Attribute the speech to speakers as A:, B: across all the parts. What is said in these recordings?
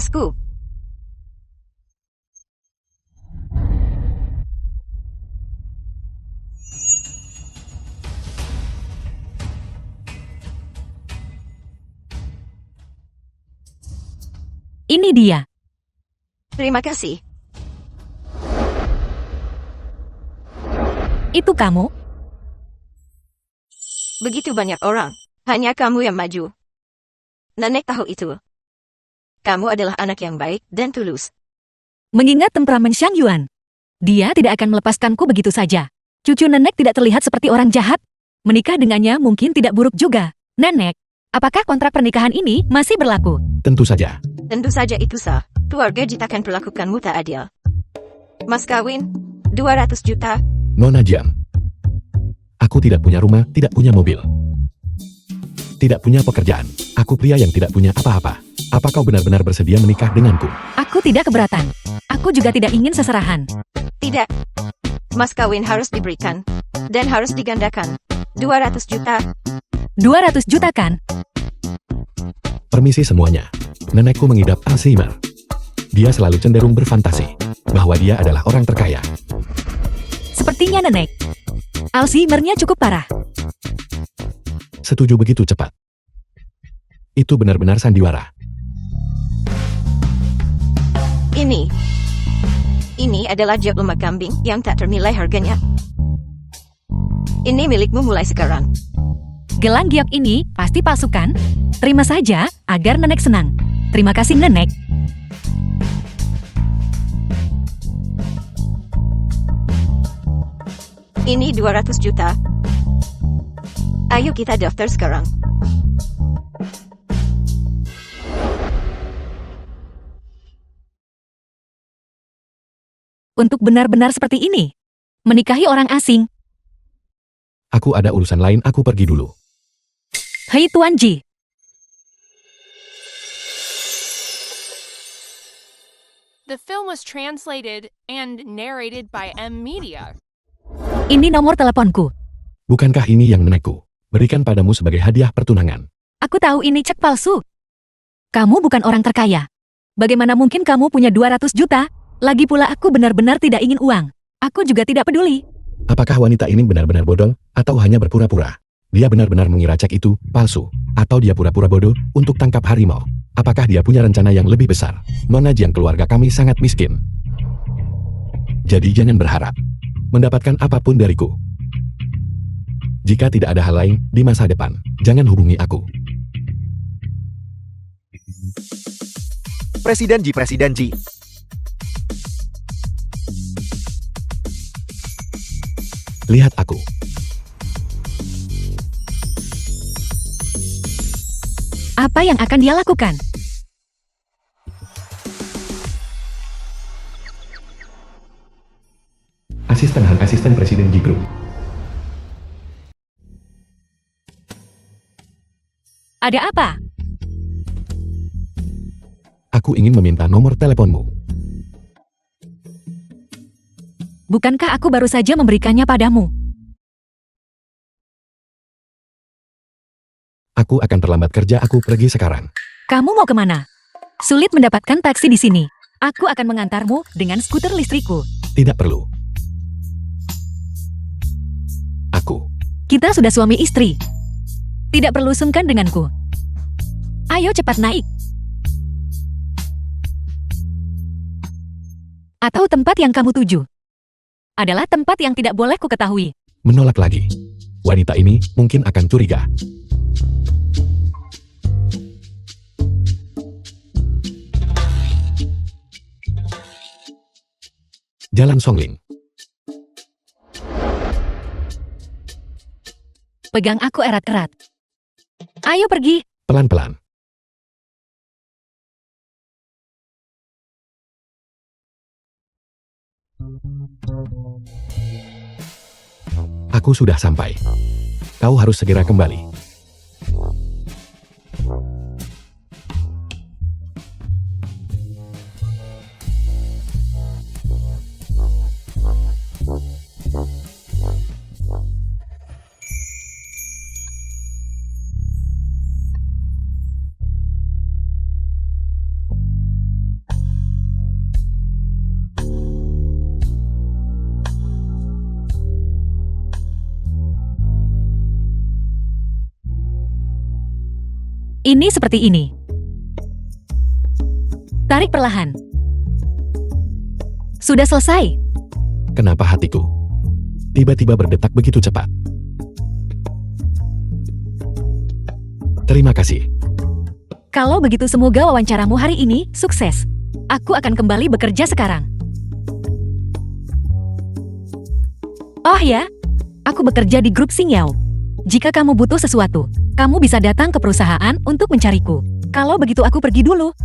A: tasku.
B: Ini dia.
A: Terima kasih.
B: Itu kamu?
A: Begitu banyak orang. Hanya kamu yang maju. Nenek tahu itu. Kamu adalah anak yang baik dan tulus.
B: Mengingat temperamen Xiang Yuan, dia tidak akan melepaskanku begitu saja. Cucu nenek tidak terlihat seperti orang jahat. Menikah dengannya mungkin tidak buruk juga. Nenek, apakah kontrak pernikahan ini masih berlaku?
C: Tentu saja.
A: Tentu saja itu sah. Keluarga Jit akan perlakukanmu tak adil. Mas kawin, 200 juta.
C: Nona Jiang. Aku tidak punya rumah, tidak punya mobil. Tidak punya pekerjaan. Aku pria yang tidak punya apa-apa. Apa kau benar-benar bersedia menikah denganku?
B: Aku tidak keberatan. Aku juga tidak ingin seserahan.
A: Tidak. Mas kawin harus diberikan. Dan harus digandakan. 200 juta.
B: 200 juta kan?
C: Permisi semuanya. Nenekku mengidap Alzheimer. Dia selalu cenderung berfantasi bahwa dia adalah orang terkaya.
B: Sepertinya nenek. Alzheimer-nya cukup parah.
C: Setuju begitu cepat. Itu benar-benar sandiwara.
A: Ini adalah jok lemak kambing yang tak ternilai harganya. Ini milikmu mulai sekarang.
B: Gelang giok ini pasti palsu kan? Terima saja agar nenek senang. Terima kasih nenek.
A: Ini 200 juta. Ayo kita daftar sekarang.
B: Untuk benar-benar seperti ini, menikahi orang asing.
C: Aku ada urusan lain, aku pergi dulu.
B: Hei Tuan Ji.
D: The film was translated and narrated by M Media.
B: Ini nomor teleponku.
C: Bukankah ini yang nenekku berikan padamu sebagai hadiah pertunangan?
B: Aku tahu ini cek palsu. Kamu bukan orang terkaya. Bagaimana mungkin kamu punya 200 juta? Lagi pula aku benar-benar tidak ingin uang. Aku juga tidak peduli.
C: Apakah wanita ini benar-benar bodoh atau hanya berpura-pura? Dia benar-benar mengira cek itu palsu, atau dia pura-pura bodoh untuk tangkap harimau? Apakah dia punya rencana yang lebih besar? Nona Jiang, keluarga kami sangat miskin. Jadi jangan berharap mendapatkan apapun dariku. Jika tidak ada hal lain di masa depan, jangan hubungi aku.
E: Presiden Ji.
C: Lihat aku.
B: Apa yang akan dia lakukan?
C: Asisten Presiden Ji Group.
B: Ada apa?
C: Aku ingin meminta nomor teleponmu.
B: Bukankah aku baru saja memberikannya padamu?
C: Aku akan terlambat kerja, aku pergi sekarang.
B: Kamu mau kemana? Sulit mendapatkan taksi di sini. Aku akan mengantarmu dengan skuter listrikku.
C: Tidak perlu.
B: Kita sudah suami istri. Tidak perlu sungkan denganku. Ayo cepat naik. Atau tempat yang kamu tuju adalah tempat yang tidak boleh ku ketahui.
C: Menolak lagi. Wanita ini mungkin akan curiga. Jalan Songling.
B: Pegang aku erat-erat. Ayo pergi.
C: Pelan-pelan. Aku sudah sampai. Kau harus segera kembali.
B: Ini seperti ini. Tarik perlahan. Sudah selesai.
C: Kenapa hatiku tiba-tiba berdetak begitu cepat? Terima kasih.
B: Kalau begitu semoga wawancaramu hari ini sukses. Aku akan kembali bekerja sekarang. Oh ya, aku bekerja di grup Xingyao. Jika kamu butuh sesuatu, kamu bisa datang ke perusahaan untuk mencariku. Kalau begitu aku pergi dulu.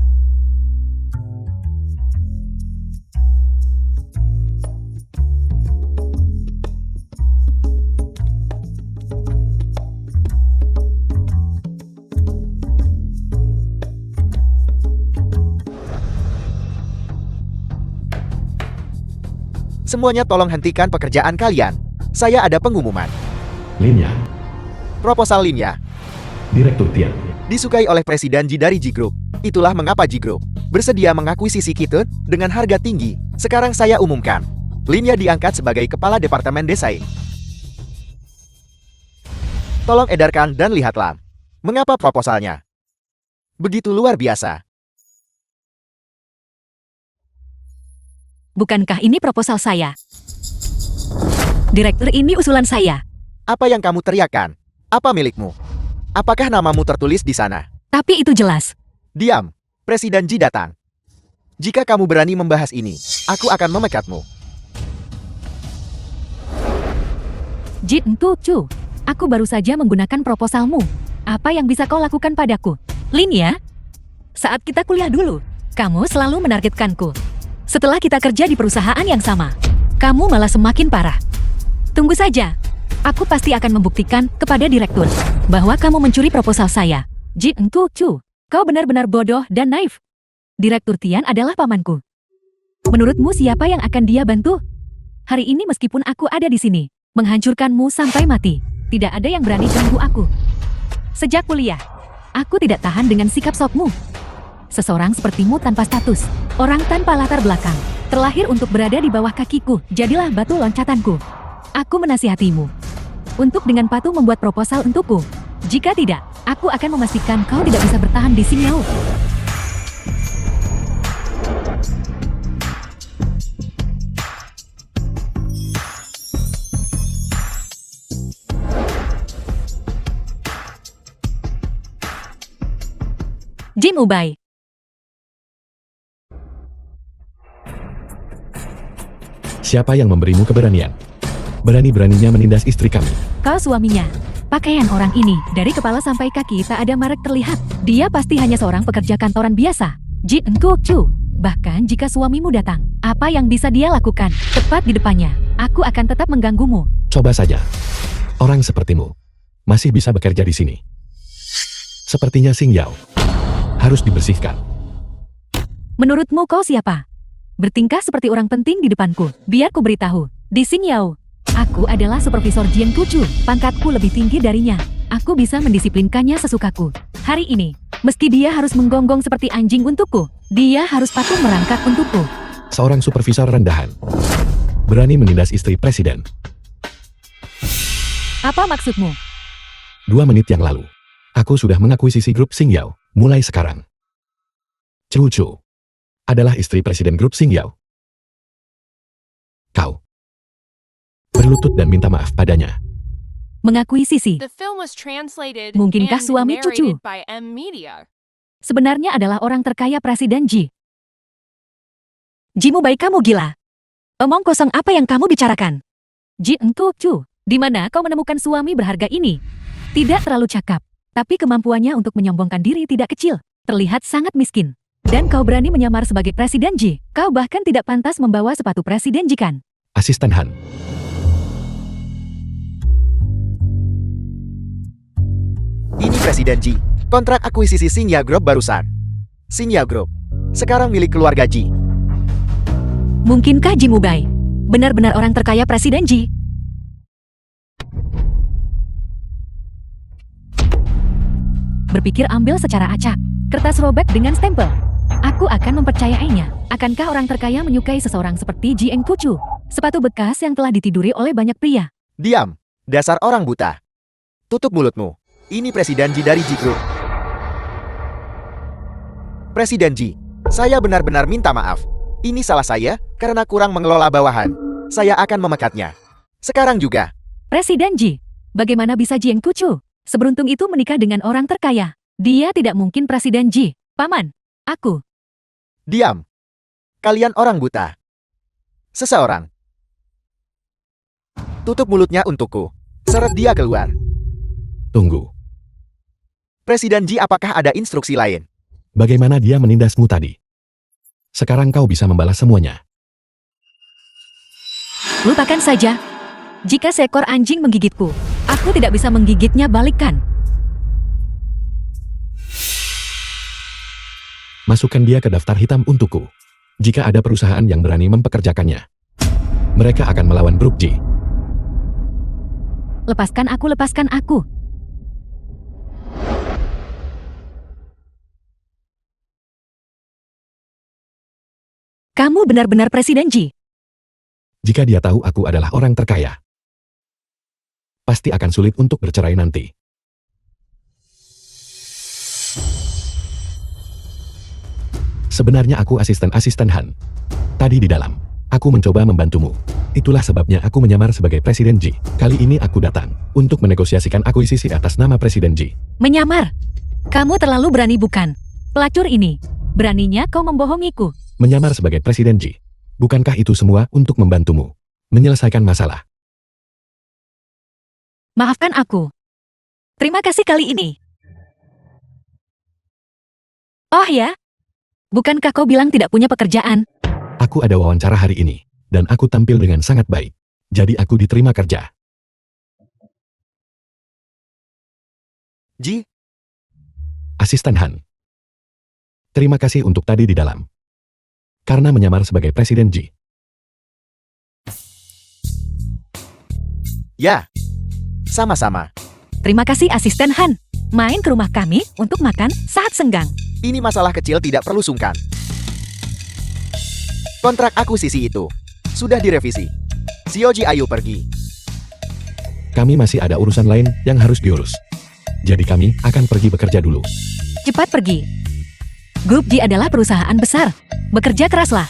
E: Semuanya tolong hentikan pekerjaan kalian. Saya ada pengumuman.
C: Linya,
E: Proposal Linya
C: Direktur Tian.
E: disukai oleh Presiden Ji dari Ji Group. Itulah mengapa Ji Group bersedia mengakuisisi Kitut dengan harga tinggi. Sekarang saya umumkan. Linya diangkat sebagai Kepala Departemen Desain. Tolong edarkan dan lihatlah. Mengapa proposalnya begitu luar biasa?
B: Bukankah ini proposal saya? Direktur, ini usulan saya.
E: Apa yang kamu teriakkan? Apa milikmu? Apakah namamu tertulis di sana?
B: Tapi itu jelas.
E: Diam. Presiden Ji datang. Jika kamu berani membahas ini, aku akan memecatmu.
B: Jin Chu, aku baru saja menggunakan proposalmu. Apa yang bisa kau lakukan padaku? Lin ya? Saat kita kuliah dulu, kamu selalu menargetkanku. Setelah kita kerja di perusahaan yang sama, kamu malah semakin parah. Tunggu saja. Aku pasti akan membuktikan kepada direktur bahwa kamu mencuri proposal saya. Jin Chu, kau benar-benar bodoh dan naif. Direktur Tian adalah pamanku. Menurutmu siapa yang akan dia bantu? Hari ini meskipun aku ada di sini, menghancurkanmu sampai mati, tidak ada yang berani ganggu aku. Sejak kuliah, aku tidak tahan dengan sikap sokmu. Seseorang sepertimu tanpa status, orang tanpa latar belakang, terlahir untuk berada di bawah kakiku, jadilah batu loncatanku. Aku menasihatimu untuk dengan patuh membuat proposal untukku. Jika tidak, aku akan memastikan kau tidak bisa bertahan di Xingyao. Jim Ubay.
C: Siapa yang memberimu keberanian? Berani-beraninya menindas istri kami.
B: Kau suaminya. Pakaian orang ini, dari kepala sampai kaki tak ada merek terlihat. Dia pasti hanya seorang pekerja kantoran biasa. Jin Chu. Bahkan jika suamimu datang, apa yang bisa dia lakukan? Tepat di depannya, aku akan tetap mengganggumu.
C: Coba saja. Orang sepertimu masih bisa bekerja di sini. Sepertinya Xingyao harus dibersihkan.
B: Menurutmu kau siapa? Bertingkah seperti orang penting di depanku. Biar ku beritahu, di Xingyao, aku adalah supervisor Jian Kucu. Pangkatku lebih tinggi darinya. Aku bisa mendisiplinkannya sesukaku. Hari ini, meski dia harus menggonggong seperti anjing untukku, dia harus patuh merangkak untukku.
C: Seorang supervisor rendahan berani menindas istri presiden.
B: Apa maksudmu?
C: 2 menit yang lalu, aku sudah mengakuisisi grup Xingyao. Mulai sekarang, Chu adalah istri presiden grup Xingyao. Kau berlutut dan minta maaf padanya.
B: Mengakuisisi.
D: The film was translated
B: Mungkinkah
D: and
B: suami cucu?
D: narrated by M Media.
B: Sebenarnya adalah orang terkaya Presiden Ji. Jimu baik, kamu gila. Omong kosong apa yang kamu bicarakan? Ji Chu, di mana kau menemukan suami berharga ini? Tidak terlalu cakap, tapi kemampuannya untuk menyombongkan diri tidak kecil. Terlihat sangat miskin. Dan kau berani menyamar sebagai Presiden Ji. Kau bahkan tidak pantas membawa sepatu Presiden Ji kan?
C: Asisten Han.
E: Ini Presiden Ji. Kontrak akuisisi Xingyao Group barusan. Xingyao Group sekarang milik keluarga Ji.
B: Mungkinkah Jimu Bai benar-benar orang terkaya Presiden Ji? Berpikir ambil secara acak. Kertas robek dengan stempel. Aku akan mempercayainya. Akankah orang terkaya menyukai seseorang seperti Ji Engkucu? Sepatu bekas yang telah ditiduri oleh banyak pria.
E: Diam, dasar orang buta. Tutup mulutmu. Ini Presiden Ji dari Ji Group. Presiden Ji, saya benar-benar minta maaf. Ini salah saya karena kurang mengelola bawahan. Saya akan memekatnya. Sekarang juga.
B: Presiden Ji, bagaimana bisa Jiang Tuchu seberuntung itu menikah dengan orang terkaya? Dia tidak mungkin Presiden Ji. Paman, aku.
E: Diam. Kalian orang buta. Seseorang. Tutup mulutnya untukku. Seret dia keluar.
C: Tunggu.
E: Presiden Ji, apakah ada instruksi lain?
C: Bagaimana dia menindasmu tadi? Sekarang kau bisa membalas semuanya.
B: Lupakan saja. Jika seekor anjing menggigitku, aku tidak bisa menggigitnya balikan.
C: Masukkan dia ke daftar hitam untukku. Jika ada perusahaan yang berani mempekerjakannya, mereka akan melawan Brook Ji.
B: Lepaskan aku, lepaskan aku. Kamu benar-benar Presiden Ji.
C: Jika dia tahu aku adalah orang terkaya, pasti akan sulit untuk bercerai nanti. Sebenarnya aku asisten-asisten Han. Tadi di dalam, aku mencoba membantumu. Itulah sebabnya aku menyamar sebagai Presiden Ji. Kali ini aku datang untuk menegosiasikan akuisisi atas nama Presiden Ji.
B: Menyamar? Kamu terlalu berani bukan? Pelacur ini, beraninya kau membohongiku.
C: Menyamar sebagai Presiden Ji. Bukankah itu semua untuk membantumu menyelesaikan masalah?
B: Maafkan aku. Terima kasih kali ini. Oh ya? Bukankah kau bilang tidak punya pekerjaan?
C: Aku ada wawancara hari ini, dan aku tampil dengan sangat baik. Jadi aku diterima kerja.
E: Ji,
C: Asisten Han. Terima kasih untuk tadi di dalam. Karena menyamar sebagai Presiden Ji.
E: ya. Sama-sama.
B: Terima kasih Asisten Han. Main ke rumah kami untuk makan saat senggang.
E: Ini masalah kecil, tidak perlu sungkan. Kontrak akuisisi itu sudah direvisi. Sioji, ayo pergi.
C: Kami masih ada urusan lain yang harus diurus. Jadi kami akan pergi bekerja dulu.
B: Cepat pergi. Grup G adalah perusahaan besar. Bekerja keraslah.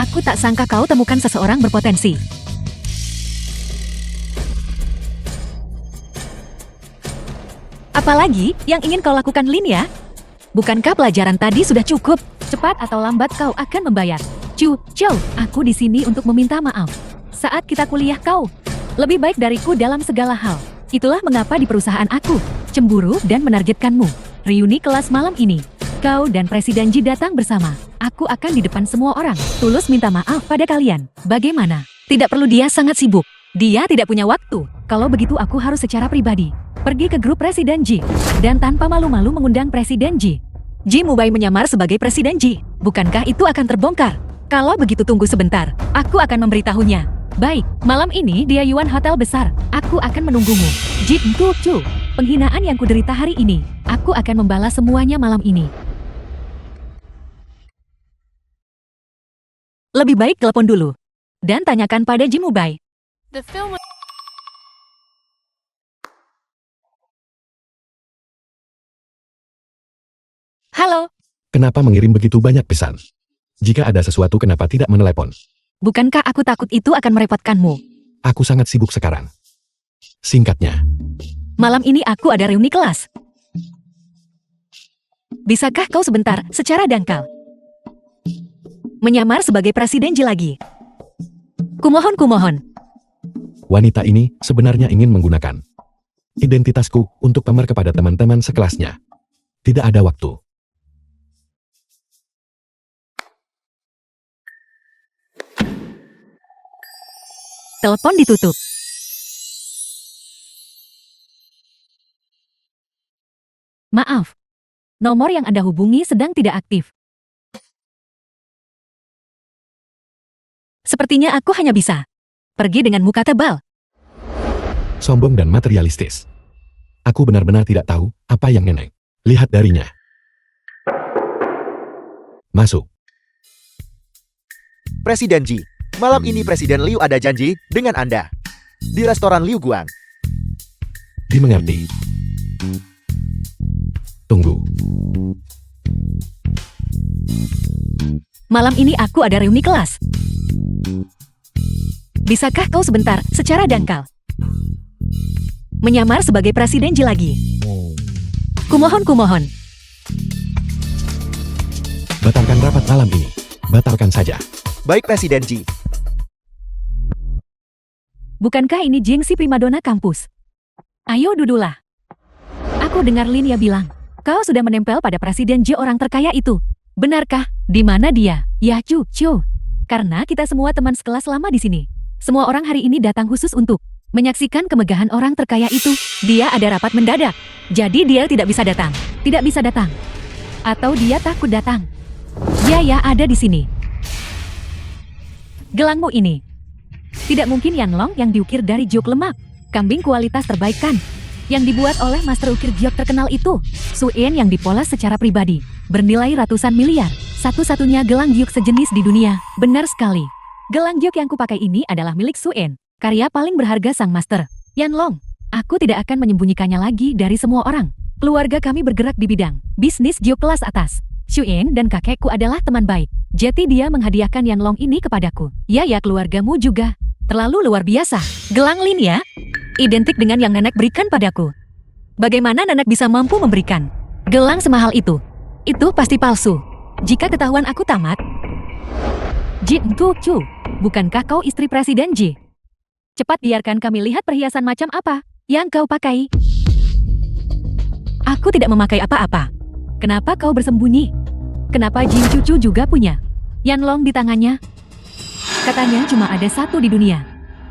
B: Aku tak sangka kau temukan seseorang berpotensi. Apalagi yang ingin kau lakukan, Lin, ya? Bukankah pelajaran tadi sudah cukup? Cepat atau lambat kau akan membayar. Chow, aku di sini untuk meminta maaf. Saat kita kuliah kau lebih baik dariku dalam segala hal. Itulah mengapa di perusahaan aku cemburu dan menargetkanmu. Reuni kelas malam ini, kau dan Presiden Ji datang bersama. Aku akan di depan semua orang tulus minta maaf pada kalian. Bagaimana? Tidak perlu, dia sangat sibuk. Dia tidak punya waktu. Kalau begitu aku harus secara pribadi pergi ke grup Presiden Ji dan tanpa malu-malu mengundang Presiden Ji. Ji Mubai menyamar sebagai Presiden Ji. Bukankah itu akan terbongkar? Kalau begitu tunggu sebentar. Aku akan memberitahunya. Baik, malam ini di Yuan Hotel Besar. Aku akan menunggumu. Ji Tuchu, penghinaan yang kuderita hari ini, aku akan membalas semuanya malam ini. Lebih baik telepon dulu dan tanyakan pada Ji Mubai.
D: The film
B: Halo,
C: Kenapa mengirim begitu banyak pesan? Jika ada sesuatu, kenapa tidak menelepon?
B: bukankah aku takut itu akan merepotkanmu?
C: Aku sangat sibuk sekarang. Singkatnya,
B: Malam ini aku ada reuni kelas. Bisakah kau sebentar secara dangkal menyamar sebagai Presiden Ji lagi? Kumohon.
C: wanita ini sebenarnya ingin menggunakan identitasku untuk pamer kepada teman-teman sekelasnya. Tidak ada waktu.
B: Telepon ditutup. Maaf, nomor yang Anda hubungi sedang tidak aktif. Sepertinya aku hanya bisa pergi dengan muka tebal.
C: Sombong dan materialistis. Aku benar-benar tidak tahu apa yang nenek lihat darinya. Masuk.
E: Presiden Ji, Malam ini Presiden Liu ada janji dengan Anda. Di restoran Liu Guang.
C: Dimengerti. Tunggu.
B: Malam ini aku ada reuni kelas. Bisakah kau sebentar, secara dangkal, menyamar sebagai Presiden Ji lagi? Kumohon.
C: Batalkan rapat malam ini. Batalkan saja.
E: Baik Presiden Ji.
B: Bukankah ini Jing si primadona kampus? Ayo duduklah. Aku dengar Linia bilang, kau sudah menempel pada Presiden Ji orang terkaya itu. Benarkah? Di mana dia? Ya Chu. Karena kita semua teman sekelas lama di sini. Semua orang hari ini datang khusus untuk menyaksikan kemegahan orang terkaya itu. Dia ada rapat mendadak. Jadi dia tidak bisa datang. Tidak bisa datang. Atau dia takut datang. Ya, ada di sini. Gelangmu ini. Tidak mungkin Yanlong yang diukir dari giok lemak. Kambing kualitas terbaik kan? Yang dibuat oleh master ukir giok terkenal itu. Suen yang dipoles secara pribadi. Bernilai ratusan miliar. Satu-satunya gelang giok sejenis di dunia. Benar sekali. Gelang giok yang kupakai ini adalah milik Suen. Karya paling berharga sang master. Yanlong, aku tidak akan menyembunyikannya lagi dari semua orang. Keluarga kami bergerak di bidang bisnis giok kelas atas. Suen dan kakekku adalah teman baik. Jadi dia menghadiahkan Yanlong ini kepadaku. Ya, keluargamu juga. Terlalu luar biasa. Gelang Lin ya? Identik dengan yang nenek berikan padaku. Bagaimana nenek bisa mampu memberikan gelang semahal itu? Itu pasti palsu. Jika ketahuan aku tamat. Jin Chu, bukankah kau istri Presiden Ji? Cepat biarkan kami lihat perhiasan macam apa yang kau pakai. Aku tidak memakai apa-apa. Kenapa kau bersembunyi? Kenapa Jin Cucu juga punya Yanlong di tangannya? Katanya cuma ada satu di dunia.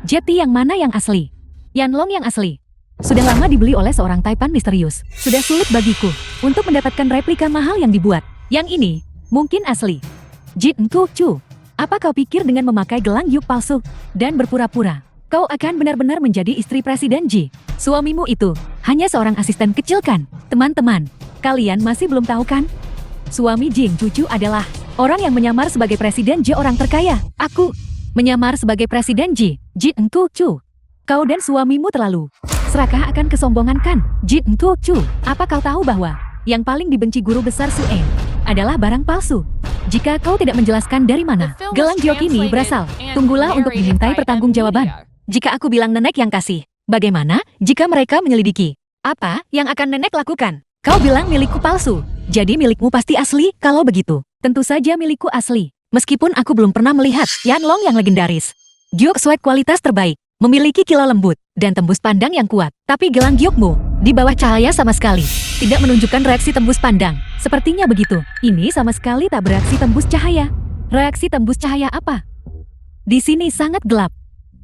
B: Jeti yang mana yang asli? Yanlong yang asli. Sudah lama dibeli oleh seorang Taipan misterius. Sudah sulit bagiku untuk mendapatkan replika mahal yang dibuat. Yang ini mungkin asli. Jin Chu, apa kau pikir dengan memakai gelang giok palsu dan berpura-pura kau akan benar-benar menjadi istri Presiden Ji? Suamimu itu hanya seorang asisten kecil kan? Teman-teman, kalian masih belum tahu kan? Suami Jing Cucu adalah orang yang menyamar sebagai Presiden Ji orang terkaya. Aku menyamar sebagai Presiden Ji. Jin Chu, kau dan suamimu terlalu serakah akan kesombongan kan? Jin Chu, apa kau tahu bahwa yang paling dibenci guru besar Suen adalah barang palsu? Jika kau tidak menjelaskan dari mana gelang giok ini berasal, tunggulah untuk dimintai pertanggungjawaban. Jika aku bilang nenek yang kasih, bagaimana jika mereka menyelidiki? Apa yang akan nenek lakukan? Kau bilang milikku palsu, jadi milikmu pasti asli. Kalau begitu, tentu saja milikku asli. Meskipun aku belum pernah melihat Yanlong yang legendaris. Giok swag kualitas terbaik, memiliki kilau lembut, dan tembus pandang yang kuat. Tapi gelang giokmu, di bawah cahaya sama sekali, tidak menunjukkan reaksi tembus pandang. Sepertinya begitu. Ini sama sekali tak bereaksi tembus cahaya. Reaksi tembus cahaya apa? Di sini sangat gelap.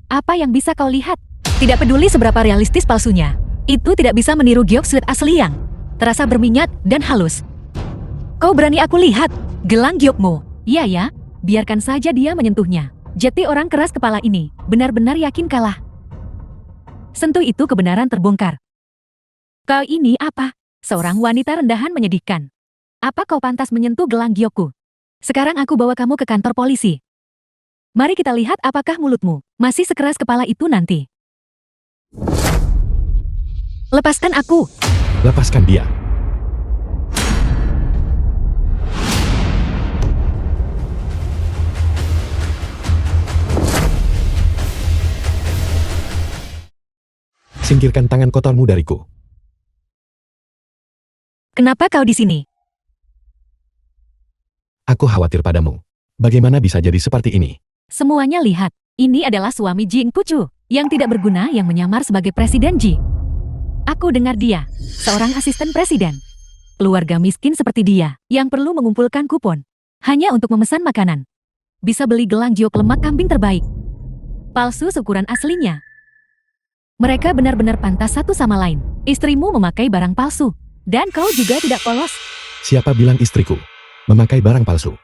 B: Apa yang bisa kau lihat? Tidak peduli seberapa realistis palsunya, itu tidak bisa meniru giok swag asli yang terasa berminyak dan halus. Kau berani aku lihat gelang giokmu? Ya, biarkan saja dia menyentuhnya. Jeti orang keras kepala ini benar-benar yakin kalah. Sentuh itu kebenaran terbongkar. Kau ini apa? Seorang wanita rendahan menyedihkan. Apa kau pantas menyentuh gelang giokku? Sekarang aku bawa kamu ke kantor polisi. Mari kita lihat apakah mulutmu masih sekeras kepala itu nanti. Lepaskan aku.
C: Lepaskan dia. Singkirkan tangan kotormu dariku.
B: Kenapa kau di sini?
C: Aku khawatir padamu. Bagaimana bisa jadi seperti ini?
B: Semuanya lihat, ini adalah suami Jing Cucu yang tidak berguna yang menyamar sebagai Presiden Ji. Aku dengar dia, seorang asisten presiden. Keluarga miskin seperti dia yang perlu mengumpulkan kupon hanya untuk memesan makanan. Bisa beli gelang giok lemak kambing terbaik. Palsu ukuran aslinya. Mereka benar-benar pantas satu sama lain. Istrimu memakai barang palsu. Dan kau juga tidak polos.
C: Siapa bilang istriku memakai barang palsu?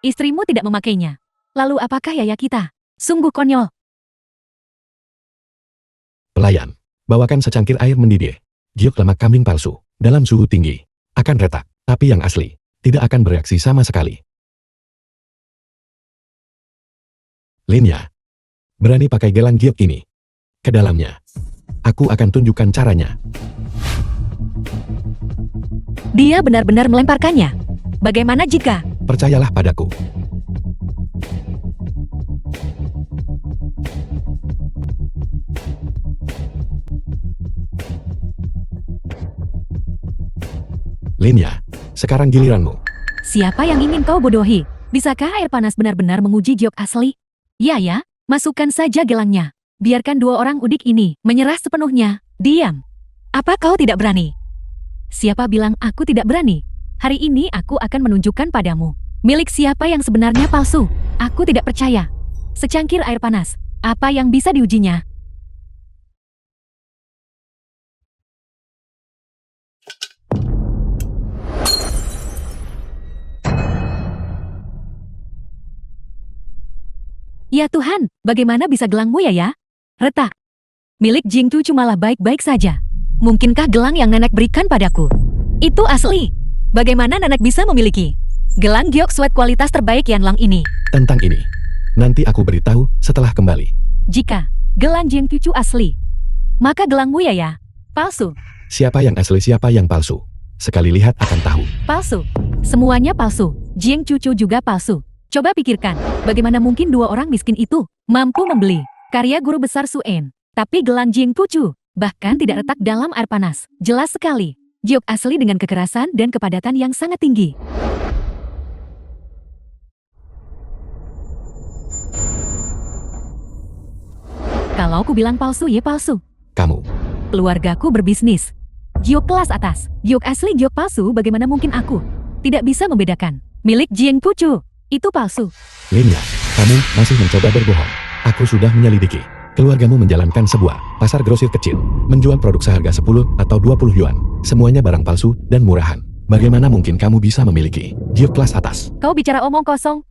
B: Istrimu tidak memakainya. Lalu apakah yaya kita? Sungguh konyol.
C: Pelayan, bawakan secangkir air mendidih. Giok lemak kambing palsu, dalam suhu tinggi, akan retak. Tapi yang asli, tidak akan bereaksi sama sekali. Linya, berani pakai gelang giok ini ke dalamnya. Aku akan tunjukkan caranya.
B: Dia benar-benar melemparkannya. Bagaimana jika...
C: Percayalah padaku. Linya, sekarang giliranmu.
B: Siapa yang ingin kau bodohi? Bisakah air panas benar-benar menguji giok asli? Ya, masukkan saja gelangnya. Biarkan dua orang udik ini menyerah sepenuhnya. Diam. Apa kau tidak berani? Siapa bilang aku tidak berani? Hari ini aku akan menunjukkan padamu. Milik siapa yang sebenarnya palsu? Aku tidak percaya. Secangkir air panas. Apa yang bisa diujinya? Ya Tuhan, bagaimana bisa gelangmu ya? Retak. Milik Jingtu cumalah baik-baik saja. Mungkinkah gelang yang nenek berikan padaku? Itu asli. Bagaimana nenek bisa memiliki gelang giok sweat kualitas terbaik Yanlang ini?
C: Tentang ini, nanti aku beritahu setelah kembali.
B: Jika gelang Jingtu asli, maka gelangmu ya palsu.
C: Siapa yang asli, siapa yang palsu? Sekali lihat akan tahu.
B: Palsu. Semuanya palsu. Jingtu juga palsu. Coba pikirkan, bagaimana mungkin dua orang miskin itu mampu membeli karya guru besar Suen, tapi gelang Jingtu bahkan tidak retak dalam air panas. Jelas sekali, giok asli dengan kekerasan dan kepadatan yang sangat tinggi. Kalau aku bilang palsu, ya palsu.
C: Kamu,
B: Keluargaku berbisnis. Giok kelas atas, giok asli, giok palsu, bagaimana mungkin aku tidak bisa membedakan? Milik Jingtu itu palsu.
C: Linya, kamu masih mencoba berbohong. Aku sudah menyelidiki. Keluargamu menjalankan sebuah pasar grosir kecil, menjual produk seharga 10 atau 20 yuan. Semuanya barang palsu dan murahan. Bagaimana mungkin kamu bisa memiliki giok kelas atas?
B: Kau bicara omong kosong,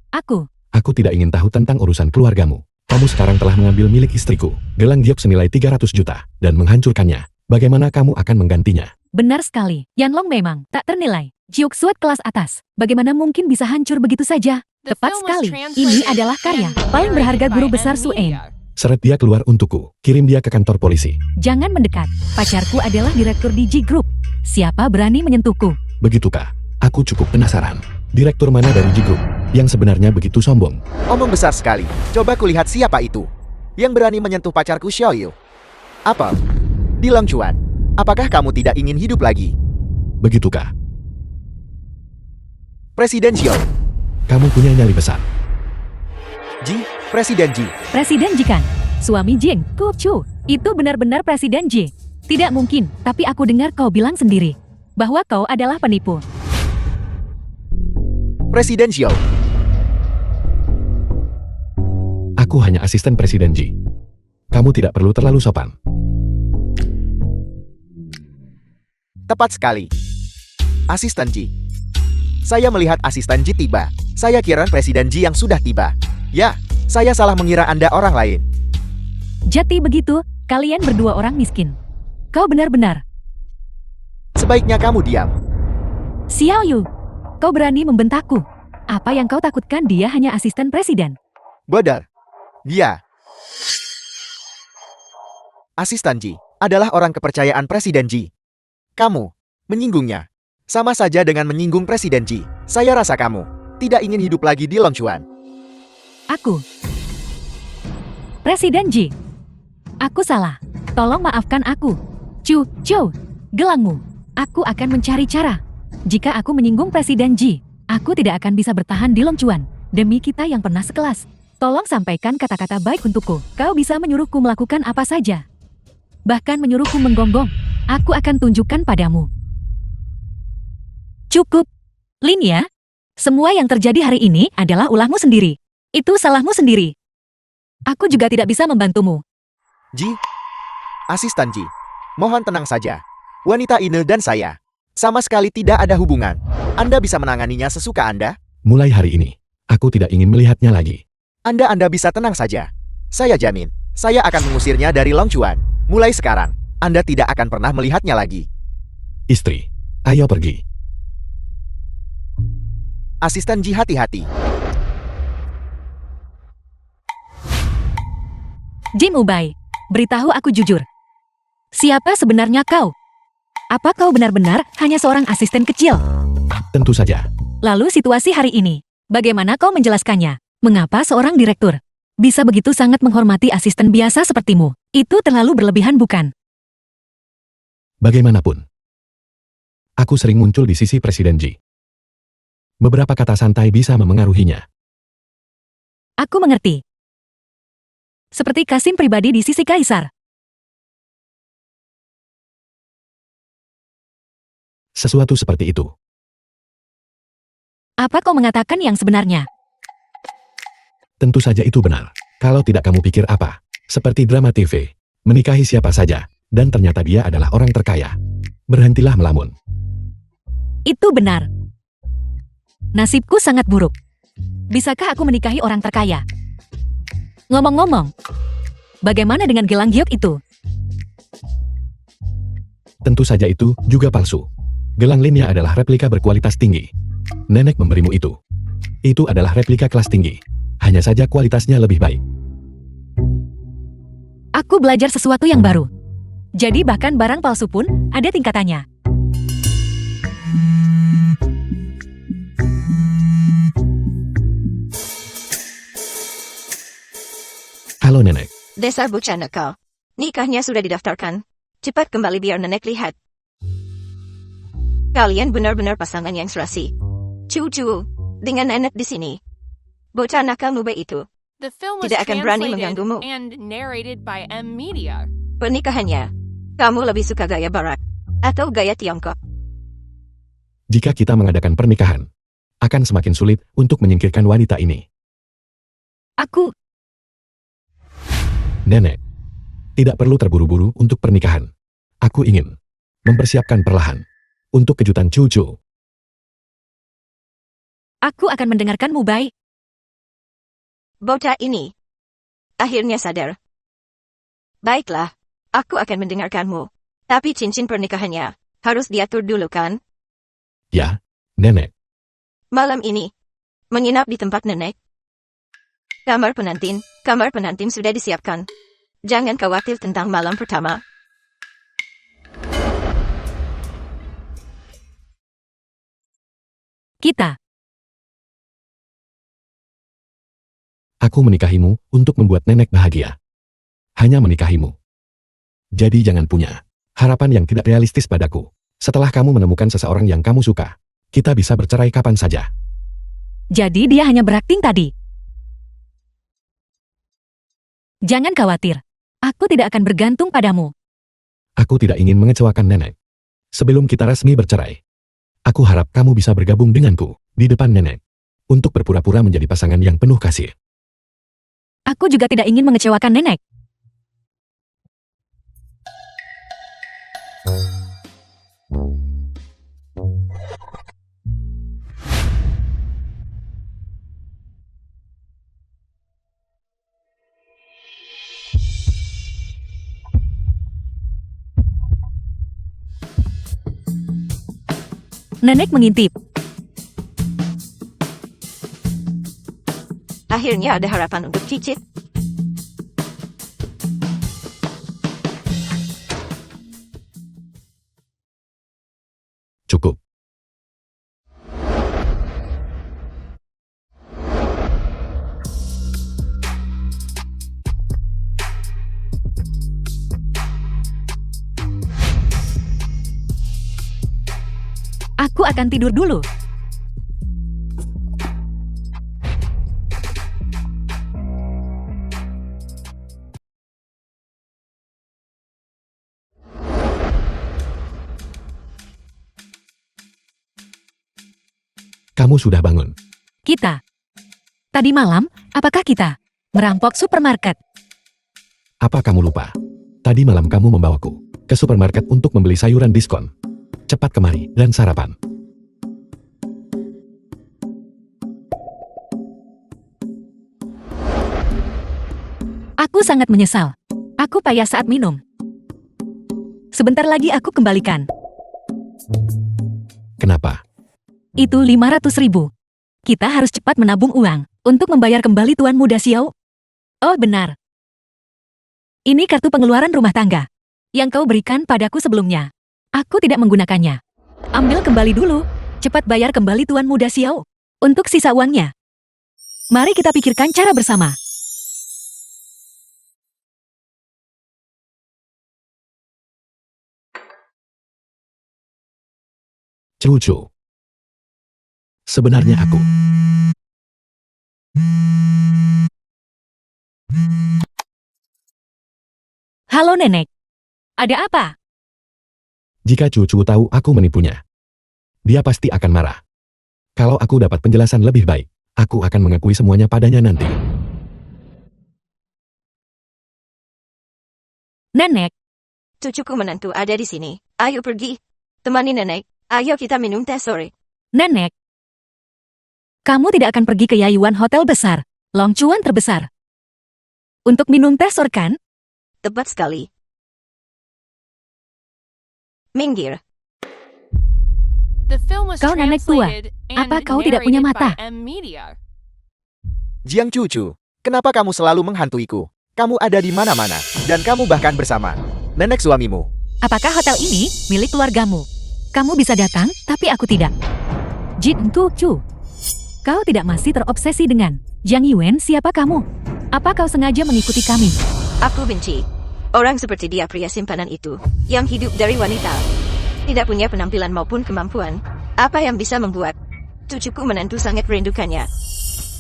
C: Aku tidak ingin tahu tentang urusan keluargamu. Kamu sekarang telah mengambil milik istriku, gelang giok senilai 300 juta, dan menghancurkannya. Bagaimana kamu akan menggantinya?
B: Benar sekali, Yanlong memang tak ternilai. Giok sweat kelas atas, bagaimana mungkin bisa hancur begitu saja?
D: The
B: Tepat
D: film was
B: sekali,
D: translated
B: ini adalah karya
D: and
B: paling berharga
D: narrated
B: guru
D: by
B: besar
D: M
B: Suen.
D: Media.
C: Seret dia keluar untukku. Kirim dia ke kantor polisi.
B: Jangan mendekat, pacarku adalah direktur di G Group. Siapa berani menyentuhku?
C: Begitukah? Aku cukup penasaran. Direktur mana dari G Group yang sebenarnya begitu sombong?
E: Omong besar sekali. Coba kulihat siapa itu yang berani menyentuh pacarku Xiaoyu. Apa? Di Long Chuan. Apakah kamu tidak ingin hidup lagi?
C: Begitukah?
E: Presiden Xiao.
C: Kamu punya nyali besar.
E: Ji, Presiden Ji.
B: Presiden Jikan, suami Jing, Chu, itu benar-benar Presiden Ji. Tidak mungkin, tapi aku dengar kau bilang sendiri bahwa kau adalah penipu.
E: Presiden Xiao.
C: Aku hanya asisten Presiden Ji. Kamu tidak perlu terlalu sopan.
E: Tepat sekali. Asisten Ji. Saya melihat asisten Ji tiba. Saya kira Presiden Ji yang sudah tiba. Ya, saya salah mengira Anda orang lain.
B: Jati begitu, kalian berdua orang miskin. Kau benar-benar.
E: Sebaiknya kamu diam.
B: Xiao Yu, kau berani membentakku. Apa yang kau takutkan? Dia hanya asisten presiden.
E: Bodoh. Dia. Asisten Ji adalah orang kepercayaan Presiden Ji. Kamu menyinggungnya. Sama saja dengan menyinggung Presiden Ji. Saya rasa kamu tidak ingin hidup lagi di Long Chuan.
B: Aku. Presiden Ji. Aku salah. Tolong maafkan aku. Chu, gelangmu. Aku akan mencari cara. Jika aku menyinggung Presiden Ji, aku tidak akan bisa bertahan di Long Chuan. Demi kita yang pernah sekelas. Tolong sampaikan kata-kata baik untukku. Kau bisa menyuruhku melakukan apa saja. Bahkan menyuruhku menggonggong. Aku akan tunjukkan padamu. Cukup. Lin ya. Semua yang terjadi hari ini adalah ulahmu sendiri. Itu salahmu sendiri. Aku juga tidak bisa membantumu.
E: Ji, asisten Ji, mohon tenang saja. Wanita ini dan saya sama sekali tidak ada hubungan. Anda bisa menanganinya sesuka Anda.
C: Mulai hari ini, aku tidak ingin melihatnya lagi.
E: Anda bisa tenang saja. Saya jamin, saya akan mengusirnya dari Long Chuan. Mulai sekarang, Anda tidak akan pernah melihatnya lagi.
C: Istri, ayo pergi.
E: Asisten Ji, hati-hati.
B: Jim Ubay, beritahu aku jujur. Siapa sebenarnya kau? Apa kau benar-benar hanya seorang asisten kecil?
C: Tentu saja.
B: Lalu situasi hari ini, bagaimana kau menjelaskannya? Mengapa seorang direktur bisa begitu sangat menghormati asisten biasa sepertimu? Itu terlalu berlebihan bukan?
C: Bagaimanapun, aku sering muncul di sisi Presiden Ji. Beberapa kata santai bisa memengaruhinya.
B: Aku mengerti. Seperti Kasim pribadi di sisi Kaisar.
C: Sesuatu seperti itu.
B: Apa kau mengatakan yang sebenarnya?
C: Tentu saja itu benar. Kalau tidak kamu pikir apa? Seperti drama TV. Menikahi siapa saja. Dan ternyata dia adalah orang terkaya. Berhentilah melamun.
B: Itu benar. Nasibku sangat buruk. Bisakah aku menikahi orang terkaya? Ngomong-ngomong, bagaimana dengan gelang giok itu?
C: Tentu saja itu juga palsu. Gelang linnya adalah replika berkualitas tinggi. Nenek memberimu itu. Itu adalah replika kelas tinggi. Hanya saja kualitasnya lebih baik.
B: Aku belajar sesuatu yang baru. Jadi bahkan barang palsu pun ada tingkatannya.
C: Halo Nenek.
A: Desa bocah nakal. Nikahnya sudah didaftarkan. Cepat kembali biar nenek lihat. Kalian benar-benar pasangan yang serasi. Cucu, dengan nenek di sini. Bocah nakal nube itu.
D: The film was
A: Tidak akan berani
D: translated
A: mengganggumu.
D: and narrated by M Media.
A: Pernikahannya. Kamu lebih suka gaya barat. Atau gaya Tiongkok.
C: Jika kita mengadakan pernikahan, akan semakin sulit untuk menyingkirkan wanita ini.
B: Aku,
C: Nenek, tidak perlu terburu-buru untuk pernikahan. Aku ingin mempersiapkan perlahan untuk kejutan cucu.
B: aku akan mendengarkanmu baik.
A: Bocah ini. Akhirnya sadar. Baiklah, aku akan mendengarkanmu. Tapi cincin pernikahannya harus diatur dulu kan?
C: Ya, Nenek.
A: Malam ini. Menginap di tempat nenek. Kamar pengantin sudah disiapkan. Jangan khawatir tentang malam pertama.
B: Kita,
C: Aku menikahimu untuk membuat nenek bahagia. Hanya menikahimu. Jadi jangan punya harapan yang tidak realistis padaku. Setelah kamu menemukan seseorang yang kamu suka, kita bisa bercerai kapan saja.
B: jadi dia hanya berakting tadi. Jangan khawatir. Aku tidak akan bergantung padamu.
C: Aku tidak ingin mengecewakan nenek. Sebelum kita resmi bercerai, aku harap kamu bisa bergabung denganku di depan nenek untuk berpura-pura menjadi pasangan yang penuh kasih.
B: Aku juga tidak ingin mengecewakan nenek. Nenek mengintip.
A: Akhirnya ada harapan untuk cicit.
C: Cukup.
B: Aku akan tidur dulu.
C: Kamu sudah bangun.
B: Kita. Tadi malam, apakah kita merampok supermarket?
C: Apa kamu lupa? Tadi malam kamu membawaku ke supermarket untuk membeli sayuran diskon. Cepat kemari dan sarapan.
B: Aku sangat menyesal. Aku payah saat minum. Sebentar lagi aku kembalikan.
C: Kenapa?
B: Itu 500.000. Kita harus cepat menabung uang untuk membayar kembali Tuan Muda Xiao. Oh benar. Ini kartu pengeluaran rumah tangga yang kau berikan padaku sebelumnya. Aku tidak menggunakannya. Ambil kembali dulu. Cepat bayar kembali Tuan Muda Xiao. Untuk sisa uangnya. Mari kita pikirkan cara bersama.
C: Cucu. Sebenarnya aku.
B: Halo Nenek. Ada apa?
C: Jika cucu tahu aku menipunya, dia pasti akan marah. Kalau aku dapat penjelasan lebih baik, aku akan mengakui semuanya padanya nanti.
B: Nenek,
A: Cucuku menantu ada di sini. Ayo pergi. Temani nenek. Ayo kita minum teh sore.
B: Nenek. Kamu tidak akan pergi ke Yayuan Hotel besar, Long Chuan terbesar. Untuk minum teh sore kan?
A: Tepat sekali. Minggir.
D: The film was
B: Kau nenek tua.
D: translated and
B: Apa kau tidak punya
D: narrated
B: mata?
D: by M Media.
E: Jiang Cucu, kenapa kamu selalu menghantuiku? Kamu ada di mana-mana, dan kamu bahkan bersama nenek suamimu.
B: Apakah hotel ini milik keluargamu? Kamu bisa datang, tapi aku tidak. Jin Tu Chu. Kau tidak masih terobsesi dengan Jiang Yuan, siapa kamu? Apa kau sengaja mengikuti kami?
A: Aku benci. Orang seperti dia, pria simpanan itu, yang hidup dari wanita. Tidak punya penampilan maupun kemampuan. Apa yang bisa membuat cucuku menantu sangat merindukannya?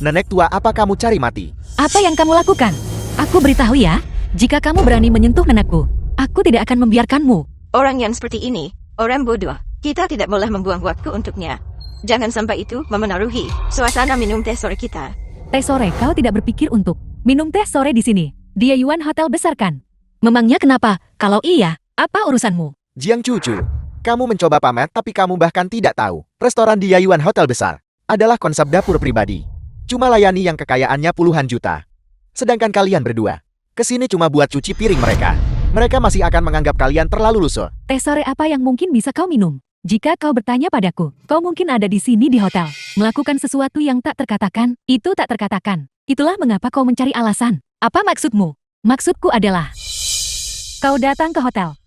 E: Nenek tua, apa kamu cari mati?
B: Apa yang kamu lakukan? Aku beritahu ya, jika kamu berani menyentuh nenekku, aku tidak akan membiarkanmu.
A: Orang yang seperti ini, orang bodoh. Kita tidak boleh membuang waktu untuknya. Jangan sampai itu memengaruhi suasana minum teh sore kita.
B: Teh sore, kau tidak berpikir untuk minum teh sore di sini? Di Yayuan Hotel besar kan? Memangnya kenapa? Kalau iya, apa urusanmu?
E: Jiang Cucu, kamu mencoba pamer tapi kamu bahkan tidak tahu. Restoran di Yayuan Hotel besar adalah konsep dapur pribadi. Cuma layani yang kekayaannya puluhan juta. Sedangkan kalian berdua, kesini cuma buat cuci piring mereka. Mereka masih akan menganggap kalian terlalu lusuh.
B: Teh sore apa yang mungkin bisa kau minum? Jika kau bertanya padaku, kau mungkin ada di sini di hotel, melakukan sesuatu yang tak terkatakan, itu tak terkatakan. Itulah mengapa kau mencari alasan. Apa maksudmu? Maksudku adalah, kau datang ke hotel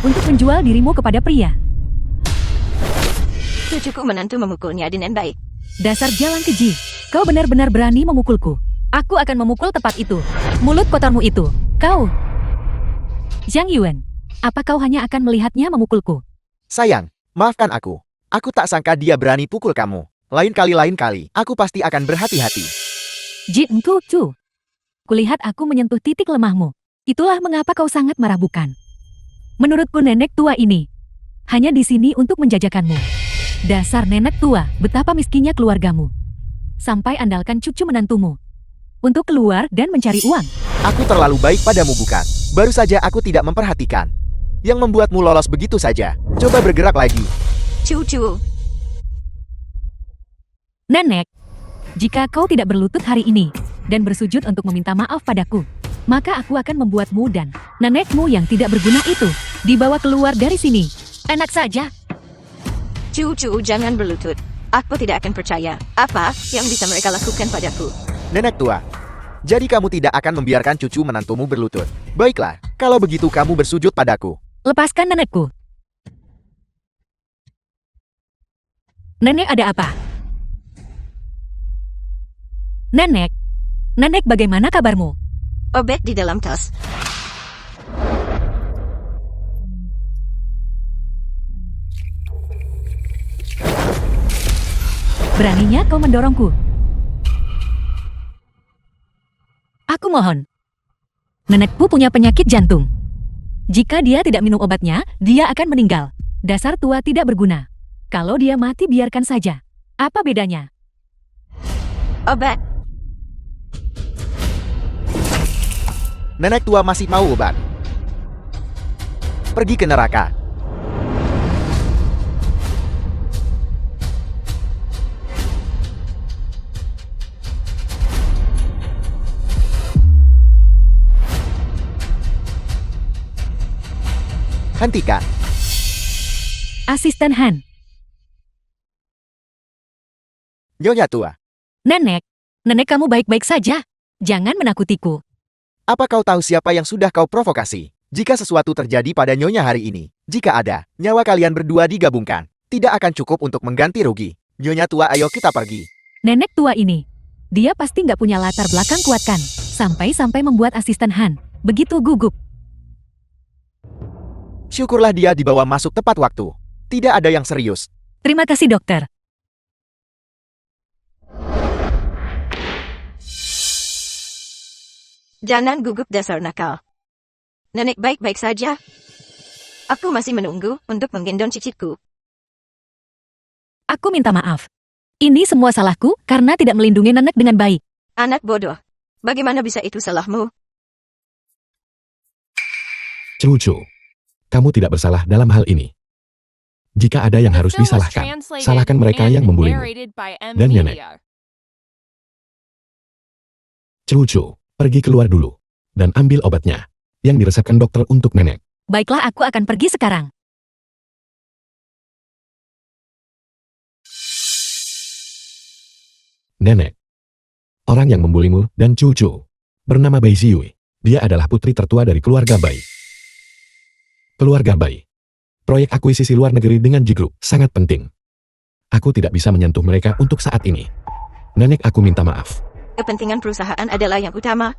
B: untuk menjual dirimu kepada pria.
A: Cucuku menantu memukulnya dengan baik.
B: Dasar jalan keji, kau benar-benar berani memukulku. Aku akan memukul tempat itu. Mulut kotormu itu, kau. Jiang Yuan, apa kau hanya akan melihatnya memukulku?
E: Sayang, maafkan aku. Aku tak sangka dia berani pukul kamu. Lain kali, aku pasti akan berhati-hati.
B: Jin Tu Chu. Kulihat aku menyentuh titik lemahmu. Itulah mengapa kau sangat marah bukan? Menurutku nenek tua ini hanya di sini untuk menjajakanmu. Dasar nenek tua, betapa miskinnya keluargamu. Sampai andalkan cucu menantumu untuk keluar dan mencari uang.
E: Aku terlalu baik padamu bukan? Baru saja aku tidak memperhatikan. Yang membuatmu lolos begitu saja. Coba bergerak lagi.
A: Cucu.
B: Nenek, jika kau tidak berlutut hari ini dan bersujud untuk meminta maaf padaku, maka aku akan membuatmu dan nenekmu yang tidak berguna itu dibawa keluar dari sini. Enak saja.
A: Cucu, jangan berlutut. Aku tidak akan percaya apa yang bisa mereka lakukan padaku.
E: Nenek tua, jadi kamu tidak akan membiarkan cucu menantumu berlutut. Baiklah, kalau begitu kamu bersujud padaku.
B: Lepaskan nenekku. Nenek, ada apa? Nenek, nenek bagaimana kabarmu?
A: Obat di dalam tas.
B: Beraninya kau mendorongku. Aku mohon. Nenekku punya penyakit jantung. Jika dia tidak minum obatnya, dia akan meninggal. Dasar tua tidak berguna. Kalau dia mati, biarkan saja. Apa bedanya?
A: Obat.
E: Nenek tua masih mau obat. Pergi ke neraka. Hentikan.
B: Asisten Han.
E: Nyonya tua.
B: Nenek, nenek kamu baik-baik saja. Jangan menakutiku.
E: Apa kau tahu siapa yang sudah kau provokasi? Jika sesuatu terjadi pada Nyonya hari ini, jika ada, nyawa kalian berdua digabungkan, tidak akan cukup untuk mengganti rugi. Nyonya tua, ayo kita pergi.
B: Nenek tua ini. Dia pasti nggak punya latar belakang kuat kan? Sampai-sampai membuat asisten Han begitu gugup.
E: Syukurlah dia dibawa masuk tepat waktu. Tidak ada yang serius.
B: Terima kasih dokter.
A: Jangan gugup dasar nakal. Nenek baik-baik saja. Aku masih menunggu untuk menggendong cicitku.
B: Aku minta maaf. Ini semua salahku karena tidak melindungi nenek dengan baik.
A: Anak bodoh. Bagaimana bisa itu salahmu?
C: Cucu, kamu tidak bersalah dalam hal ini. Jika ada yang
D: The
C: harus
D: film was
C: disalahkan,
D: translated
C: salahkan mereka
D: and
C: yang membulimu.
D: narrated by M
C: Dan nenek.
D: Media.
C: Cucu, pergi keluar dulu. Dan ambil obatnya. Yang diresepkan dokter untuk nenek.
B: Baiklah, aku akan pergi sekarang.
C: Nenek. Orang yang membulimu dan cucu. Bernama Bai Ziyui. Dia adalah putri tertua dari keluarga Bai. Keluarga Bai. Proyek akuisisi luar negeri dengan Ji Group sangat penting. Aku tidak bisa menyentuh mereka untuk saat ini. Nenek, aku minta maaf.
A: Kepentingan perusahaan adalah yang utama.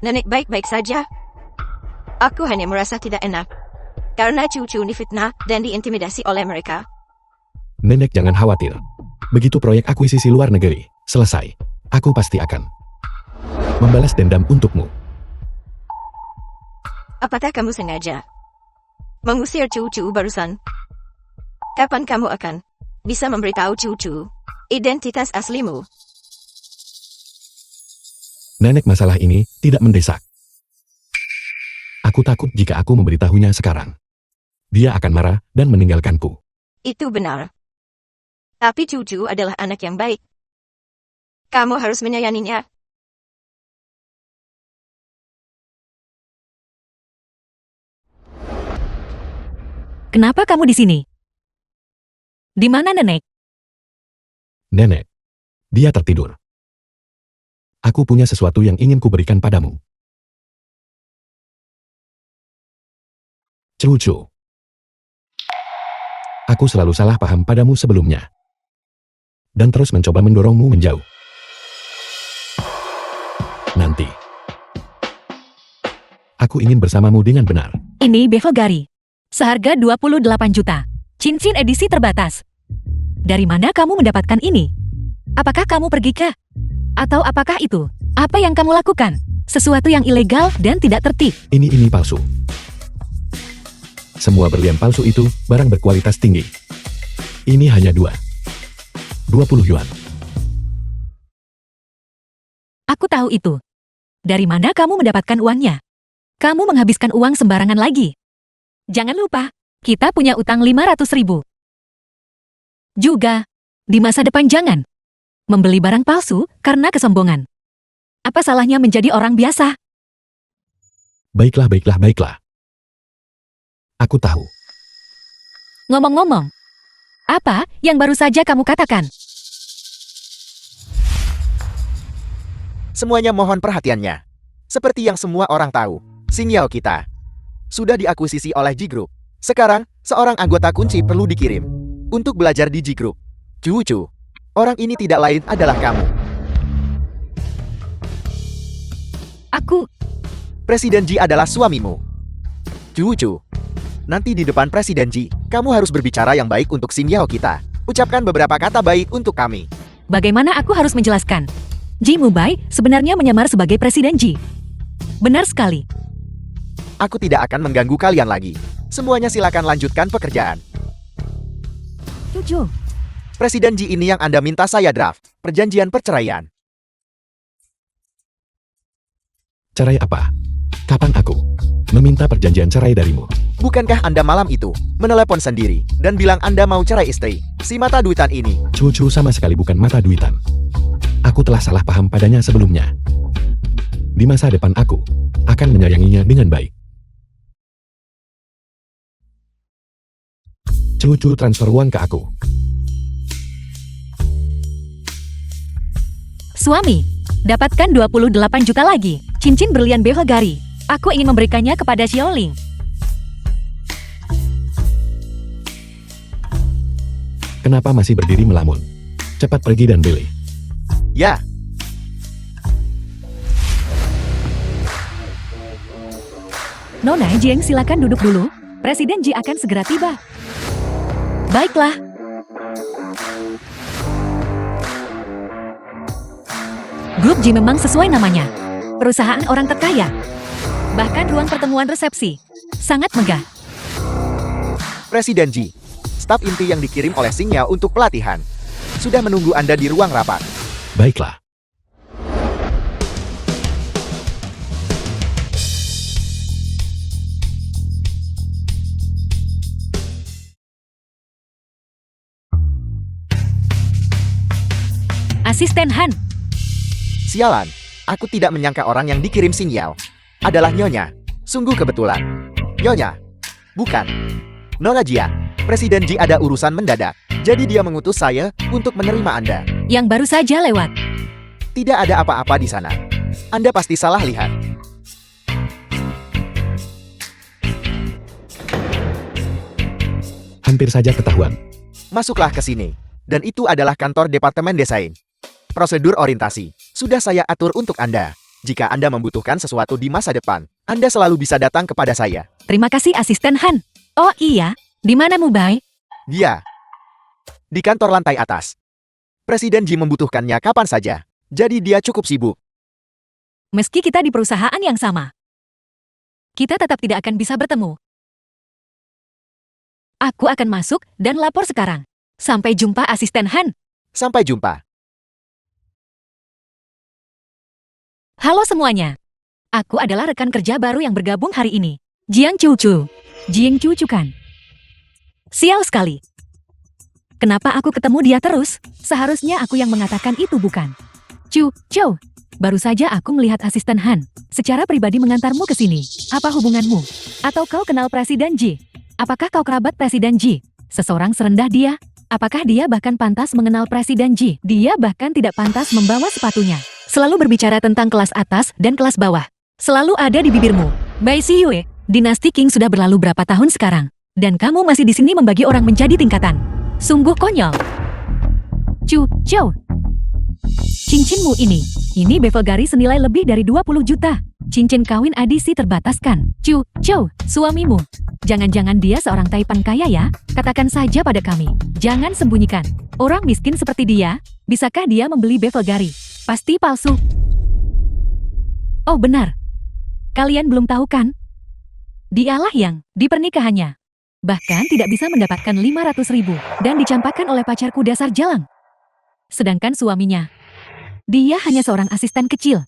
A: Nenek baik-baik saja. Aku hanya merasa tidak enak. Karena cucu difitnah dan diintimidasi oleh mereka.
C: Nenek, jangan khawatir. Begitu proyek akuisisi luar negeri selesai, aku pasti akan membalas dendam untukmu.
A: Apakah kamu sengaja mengusir cucu barusan? Kapan kamu akan bisa memberitahu cucu identitas aslimu?
C: Nenek, masalah ini tidak mendesak. Aku takut jika aku memberitahunya sekarang. Dia akan marah dan meninggalkanku.
A: Itu benar. Tapi cucu adalah anak yang baik. Kamu harus menyayanginya.
B: Kenapa kamu di sini? Di mana nenek?
C: Nenek, dia tertidur. Aku punya sesuatu yang ingin kuberikan padamu. Cucu. Aku selalu salah paham padamu sebelumnya. Dan terus mencoba mendorongmu menjauh. Nanti. Aku ingin bersamamu dengan benar.
B: Ini bevel Gari. Seharga 28 juta. Cincin edisi terbatas. Dari mana kamu mendapatkan ini? Apakah kamu pergi kah? Atau apakah itu? Apa yang kamu lakukan? Sesuatu yang ilegal dan tidak tertib.
C: Ini palsu. Semua berlian palsu itu barang berkualitas tinggi. Ini hanya 20 yuan.
B: Aku tahu itu. Dari mana kamu mendapatkan uangnya? Kamu menghabiskan uang sembarangan lagi. Jangan lupa, kita punya utang 500.000. Juga, di masa depan jangan membeli barang palsu karena kesombongan. Apa salahnya menjadi orang biasa?
C: Baiklah. Aku tahu.
B: Ngomong-ngomong, apa yang baru saja kamu katakan?
E: Semuanya mohon perhatiannya. Seperti yang semua orang tahu, Xing Yao kita sudah diakuisisi oleh Ji Group. Sekarang, seorang anggota kunci perlu dikirim untuk belajar di Ji Group. Cucu, orang ini tidak lain adalah kamu.
B: Aku,
E: Presiden Ji adalah suamimu. Cucu, nanti di depan Presiden Ji, kamu harus berbicara yang baik untuk Xing Yao kita. Ucapkan beberapa kata baik untuk kami.
B: bagaimana aku harus menjelaskan? Ji Mubai sebenarnya menyamar sebagai Presiden Ji. Benar sekali.
E: Aku tidak akan mengganggu kalian lagi. Semuanya silakan lanjutkan pekerjaan.
B: Cucu,
E: Presiden Ji ini yang Anda minta saya draft. Perjanjian perceraian.
C: Cerai apa? Kapan aku meminta perjanjian cerai darimu?
E: Bukankah Anda malam itu menelepon sendiri dan bilang Anda mau cerai istri? Si mata duitan ini.
C: Cucu sama sekali bukan mata duitan. Aku telah salah paham padanya sebelumnya. Di masa depan aku akan menyayanginya dengan baik. Cucu transfer uang ke aku.
B: suami, dapatkan 28 juta lagi. Cincin berlian Bevelgari. Aku ingin memberikannya kepada Xiaoling.
C: Kenapa masih berdiri melamun? Cepat pergi dan pilih.
E: Ya,
B: Nona Jiang, silakan duduk dulu. Presiden Ji akan segera tiba. Baiklah. Grup Ji memang sesuai namanya. Perusahaan orang terkaya. Bahkan ruang pertemuan resepsi sangat megah.
E: Presiden Ji. Staf inti yang dikirim oleh Xing Yao untuk pelatihan sudah menunggu Anda di ruang rapat.
C: Baiklah.
B: Asisten Han.
E: Sialan, aku tidak menyangka orang yang dikirim Xing Yao adalah Nyonya. Sungguh kebetulan. Nyonya, bukan. Nona Jia, Presiden Ji ada urusan mendadak. Jadi dia mengutus saya untuk menerima Anda.
B: Yang baru saja lewat.
E: Tidak ada apa-apa di sana. Anda pasti salah lihat.
C: Hampir saja ketahuan.
E: Masuklah ke sini. Dan itu adalah kantor Departemen Desain. Prosedur orientasi sudah saya atur untuk Anda. Jika Anda membutuhkan sesuatu di masa depan, Anda selalu bisa datang kepada saya.
B: Terima kasih Asisten Han. Oh iya, di mana Mubai?
E: Dia di kantor lantai atas. Presiden Ji membutuhkannya kapan saja. Jadi dia cukup sibuk.
B: Meski kita di perusahaan yang sama, kita tetap tidak akan bisa bertemu. Aku akan masuk dan lapor sekarang. Sampai jumpa Asisten Han.
E: Sampai jumpa.
B: Halo semuanya. Aku adalah rekan kerja baru yang bergabung hari ini. Jiang Cucu. Jiang Cucu kan? Sial sekali. Kenapa aku ketemu dia terus? Seharusnya aku yang mengatakan itu bukan. Cucu. Baru saja aku melihat Asisten Han secara pribadi mengantarmu ke sini. Apa hubunganmu? Atau kau kenal Presiden Ji? Apakah kau kerabat Presiden Ji? Seseorang serendah dia? Apakah dia bahkan pantas mengenal Presiden Ji? Dia bahkan tidak pantas membawa sepatunya. Selalu berbicara tentang kelas atas dan kelas bawah. Selalu ada di bibirmu. Bai Xiyue, dinasti Qing sudah berlalu berapa tahun sekarang? Dan kamu masih di sini membagi orang menjadi tingkatan. Sungguh konyol. Cucu. Cincinmu ini Bevelgari senilai lebih dari 20 juta. Cincin kawin adisi terbatas kan? Cucu, suamimu. Jangan-jangan dia seorang taipan kaya ya? Katakan saja pada kami. Jangan sembunyikan. Orang miskin seperti dia, bisakah dia membeli Bevelgari? Pasti palsu. Oh benar. Kalian belum tahu kan? Dialah yang di pernikahannya bahkan tidak bisa mendapatkan 500.000 dan dicampakkan oleh pacarku dasar jalang. Sedangkan suaminya, dia hanya seorang asisten kecil.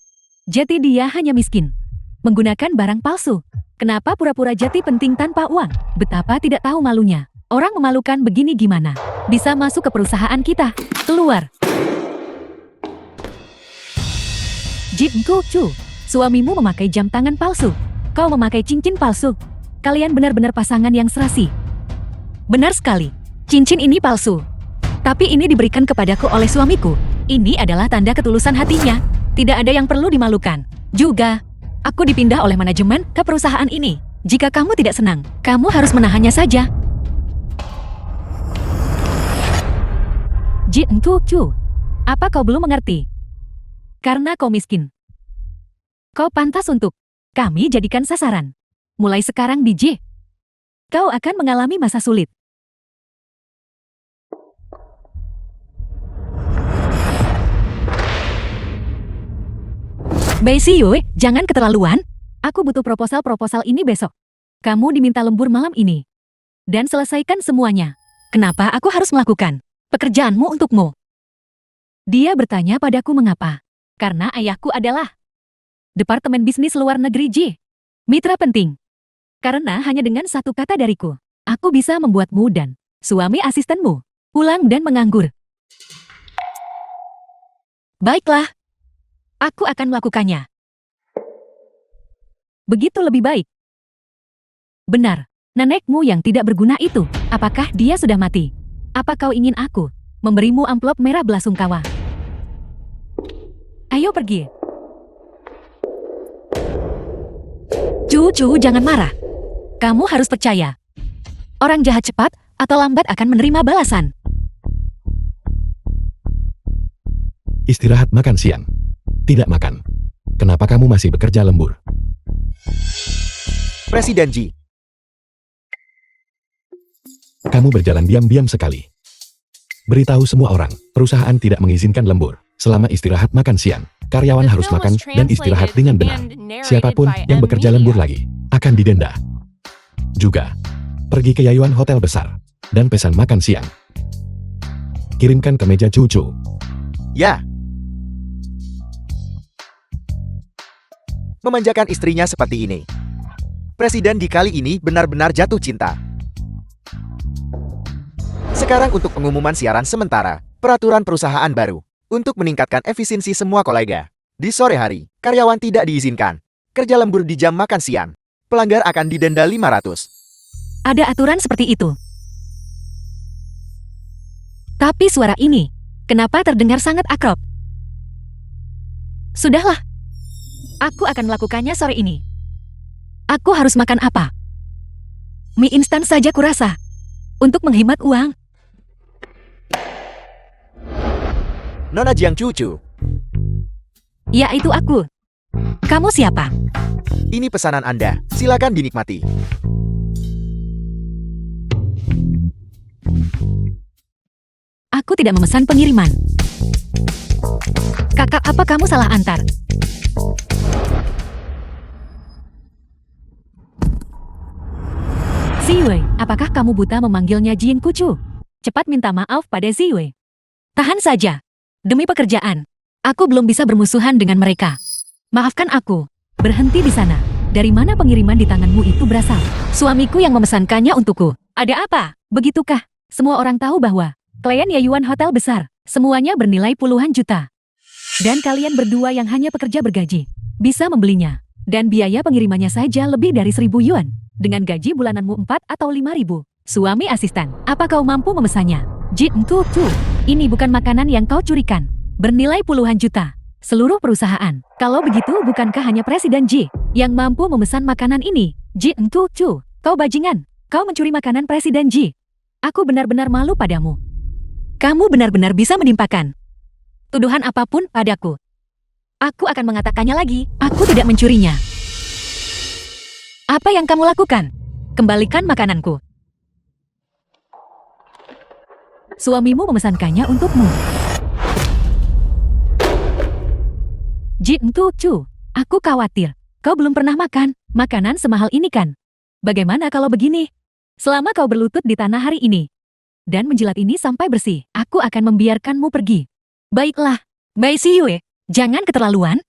B: Jadi dia hanya miskin. Menggunakan barang palsu. Kenapa pura-pura jati penting tanpa uang? Betapa tidak tahu malunya. Orang memalukan begini gimana? Bisa masuk ke perusahaan kita. Keluar. Jin Cucu, suamimu memakai jam tangan palsu. Kau memakai cincin palsu. Kalian benar-benar pasangan yang serasi. Benar sekali. Cincin ini palsu. Tapi ini diberikan kepadaku oleh suamiku. Ini adalah tanda ketulusan hatinya. Tidak ada yang perlu dimalukan. Juga, aku dipindah oleh manajemen ke perusahaan ini. Jika kamu tidak senang, kamu harus menahannya saja. Jin Cucu, apa kau belum mengerti? Karena kau miskin. Kau pantas untuk kami jadikan sasaran. Mulai sekarang DJ, kau akan mengalami masa sulit. Bai Xiyue, jangan keterlaluan. Aku butuh proposal ini besok. Kamu diminta lembur malam ini. Dan selesaikan semuanya. Kenapa aku harus melakukan pekerjaanmu untukmu? Dia bertanya padaku mengapa. Karena ayahku adalah Departemen Bisnis Luar Negeri J. Mitra penting. Karena hanya dengan satu kata dariku, aku bisa membuatmu dan suami asistenmu pulang dan menganggur. Baiklah. Aku akan melakukannya. Begitu lebih baik. Benar, nenekmu yang tidak berguna itu, apakah dia sudah mati? Apa kau ingin aku memberimu amplop merah belasungkawa? Ayo pergi. Cucu, jangan marah. Kamu harus percaya. Orang jahat cepat atau lambat akan menerima balasan.
C: Istirahat makan siang. Tidak makan. Kenapa kamu masih bekerja lembur?
E: Presiden Ji.
C: Kamu berjalan diam-diam sekali. Beritahu semua orang, perusahaan tidak mengizinkan lembur. Selama istirahat makan siang, karyawan
D: The
C: harus
D: film
C: makan
D: was
C: dan istirahat dengan benar.
D: translated and narrated
C: Siapapun
D: by
C: yang
D: M
C: bekerja
D: Media.
C: lembur lagi, akan didenda. Juga, pergi ke Yayuan Hotel Besar, dan pesan makan siang. Kirimkan ke meja cucu.
E: Ya. Memanjakan istrinya seperti ini. Presiden di kali ini benar-benar jatuh cinta. Sekarang untuk pengumuman siaran sementara, peraturan perusahaan baru. Untuk meningkatkan efisiensi semua kolega. Di sore hari, karyawan tidak diizinkan. Kerja lembur di jam makan siang. Pelanggar akan didenda 500.
B: Ada aturan seperti itu. Tapi suara ini, kenapa terdengar sangat akrab? Sudahlah. Aku akan melakukannya sore ini. Aku harus makan apa? Mie instan saja kurasa. Untuk menghemat uang.
E: Nona Jiang Cucu,
B: Ya, itu aku. Kamu siapa?
E: ini pesanan Anda. Silakan dinikmati.
B: Aku tidak memesan pengiriman. Kakak, apa kamu salah antar? Ziwei, apakah kamu buta memanggilnya Jin Kucu? Cepat minta maaf pada Ziwei. Tahan saja. Demi pekerjaan, aku belum bisa bermusuhan dengan mereka. Maafkan aku. Berhenti di sana. Dari mana pengiriman di tanganmu itu berasal? Suamiku yang memesankannya untukku. Ada apa? Begitukah? Semua orang tahu bahwa klien Yayuan Hotel Besar, semuanya bernilai puluhan juta. Dan kalian berdua yang hanya pekerja bergaji, bisa membelinya. Dan biaya pengirimannya saja lebih dari 1.000 yuan. Dengan gaji bulananmu 4 atau 5.000. Suami asisten, apa kau mampu memesannya? Jin Tu, ini bukan makanan yang kau curikan. Bernilai puluhan juta. Seluruh perusahaan. Kalau begitu bukankah hanya Presiden Ji yang mampu memesan makanan ini? Jin Tu, kau bajingan. Kau mencuri makanan Presiden Ji. Aku benar-benar malu padamu. Kamu benar-benar bisa menimpakan tuduhan apapun padaku. Aku akan mengatakannya lagi, aku tidak mencurinya. Apa yang kamu lakukan? Kembalikan makananku. Suamimu memesankannya untukmu. Jin Tu, aku khawatir. Kau belum pernah makan makanan semahal ini kan? Bagaimana kalau begini? Selama kau berlutut di tanah hari ini, dan menjilat ini sampai bersih, aku akan membiarkanmu pergi. Baiklah, Bai Siyue, jangan keterlaluan.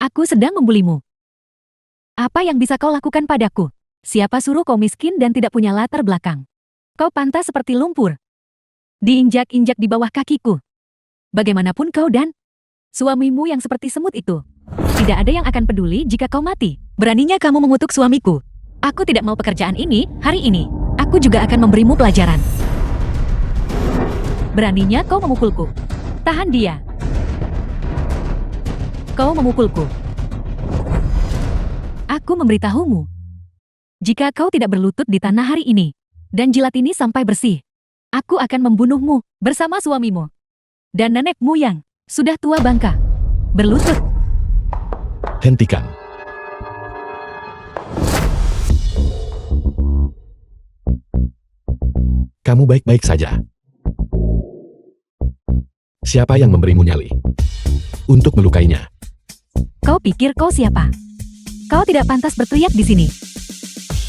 B: Aku sedang membulimu. Apa yang bisa kau lakukan padaku? Siapa suruh kau miskin dan tidak punya latar belakang? Kau pantas seperti lumpur. Diinjak-injak di bawah kakiku. Bagaimanapun kau dan suamimu yang seperti semut itu. Tidak ada yang akan peduli jika kau mati. Beraninya kamu mengutuk suamiku. Aku tidak mau pekerjaan ini, hari ini. Aku juga akan memberimu pelajaran. Beraninya kau memukulku. Tahan dia. Kau memukulku. Aku memberitahumu. Jika kau tidak berlutut di tanah hari ini, dan jilat ini sampai bersih, aku akan membunuhmu bersama suamimu. Dan nenekmu yang sudah tua bangka. Berlutut.
C: Hentikan. Kamu baik-baik saja. Siapa yang memberimu nyali? Untuk melukainya.
B: Kau pikir kau siapa? Kau tidak pantas berteriak di sini.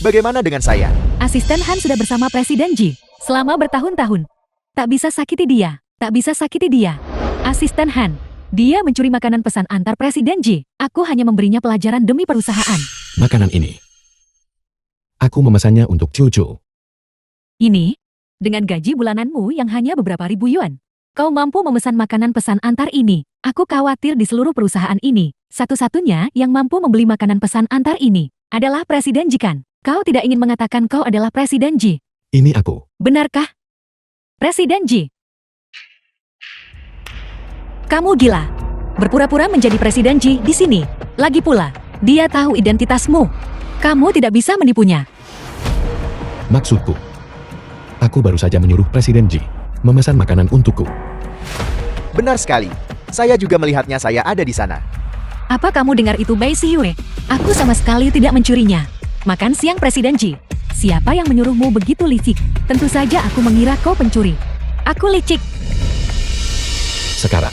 E: Bagaimana dengan saya?
B: Asisten Han sudah bersama Presiden Ji selama bertahun-tahun. Tak bisa sakiti dia. Tak bisa sakiti dia. Asisten Han. Dia mencuri makanan pesan antar Presiden Ji. Aku hanya memberinya pelajaran demi perusahaan.
C: Makanan ini. Aku memesannya untuk cucu.
B: Ini, dengan gaji bulananmu yang hanya beberapa ribu yuan, kau mampu memesan makanan pesan antar ini. Aku khawatir di seluruh perusahaan ini, satu-satunya yang mampu membeli makanan pesan antar ini adalah Presiden Ji kan? Kau tidak ingin mengatakan kau adalah Presiden Ji?
C: Ini aku.
B: Benarkah? Presiden Ji. Kamu gila. Berpura-pura menjadi Presiden Ji di sini. Lagi pula, Dia tahu identitasmu. Kamu tidak bisa menipunya.
C: Maksudku, aku baru saja menyuruh Presiden Ji memesan makanan untukku.
E: Benar sekali. Saya juga melihatnya, saya ada di sana.
B: Apa kamu dengar itu, Bai Siyue? Aku sama sekali tidak mencurinya. Makan siang Presiden Ji. Siapa yang menyuruhmu begitu licik? Tentu saja aku mengira kau pencuri. Aku licik.
C: Sekarang,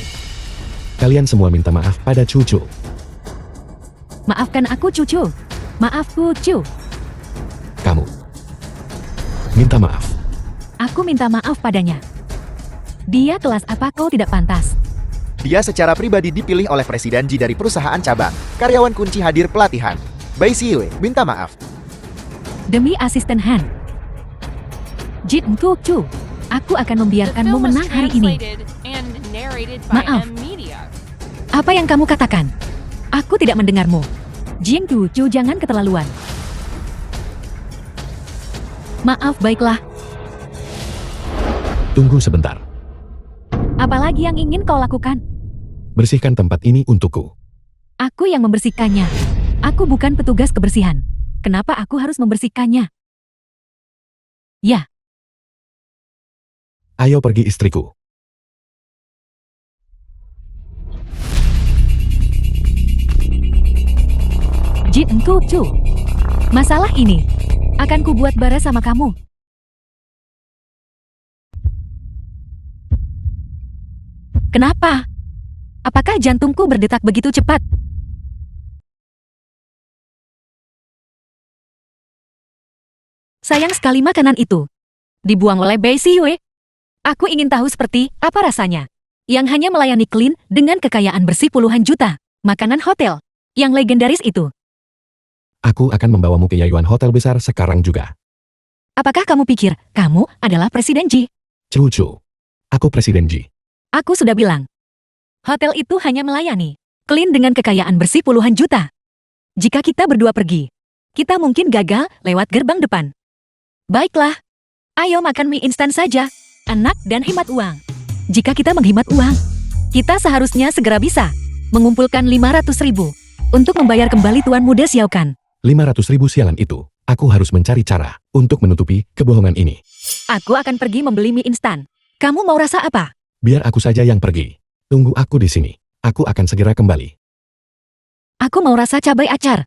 C: kalian semua minta maaf pada Cucu.
B: Maafkan aku, Cucu. Maafku, Cu.
C: Kamu minta maaf.
B: Aku minta maaf padanya. Dia kelas apa kau tidak pantas?
E: Dia secara pribadi dipilih oleh Presiden Ji dari perusahaan cabang. Karyawan kunci hadir pelatihan. Bai Siyue, minta maaf.
B: Demi asisten Han. Jin Ku Cu, aku akan
D: The
B: membiarkanmu
D: film was
B: menang hari ini.
D: translated and narrated by
B: Maaf.
D: M Media.
B: Apa yang kamu katakan? Aku tidak mendengarmu. Jin Ku Cu, jangan keterlaluan. Maaf, baiklah.
C: Tunggu sebentar.
B: Apalagi yang ingin kau lakukan?
C: Bersihkan tempat ini untukku.
B: Aku yang membersihkannya. Aku bukan petugas kebersihan. Kenapa aku harus membersihkannya? Ya,
C: Ayo pergi istriku.
B: Jin Ku Cu. Masalah ini akan kubuat bara sama kamu. Kenapa? Apakah jantungku berdetak begitu cepat? Sayang sekali makanan itu. Dibuang oleh Bai Siyue. Aku ingin tahu seperti apa rasanya. Yang hanya melayani Clean dengan kekayaan bersih puluhan juta. Makanan hotel yang legendaris itu.
C: Aku akan membawamu ke Yayuan Hotel besar sekarang juga.
B: Apakah kamu pikir kamu adalah Presiden Ji?
C: Cucu. Aku Presiden Ji.
B: Aku sudah bilang. Hotel itu hanya melayani Clean dengan kekayaan bersih puluhan juta. Jika kita berdua pergi, kita mungkin gagal lewat gerbang depan. Baiklah, ayo makan mie instan saja, anak, dan hemat uang. Jika kita menghemat uang, kita seharusnya segera bisa mengumpulkan 500.000 untuk membayar kembali Tuan Muda Xiao Kan.
C: 500.000 sialan itu. Aku harus mencari cara untuk menutupi kebohongan ini.
B: Aku akan pergi membeli mie instan. Kamu mau rasa apa?
C: Biar aku saja yang pergi. Tunggu aku di sini. Aku akan segera kembali.
B: Aku mau rasa cabai acar.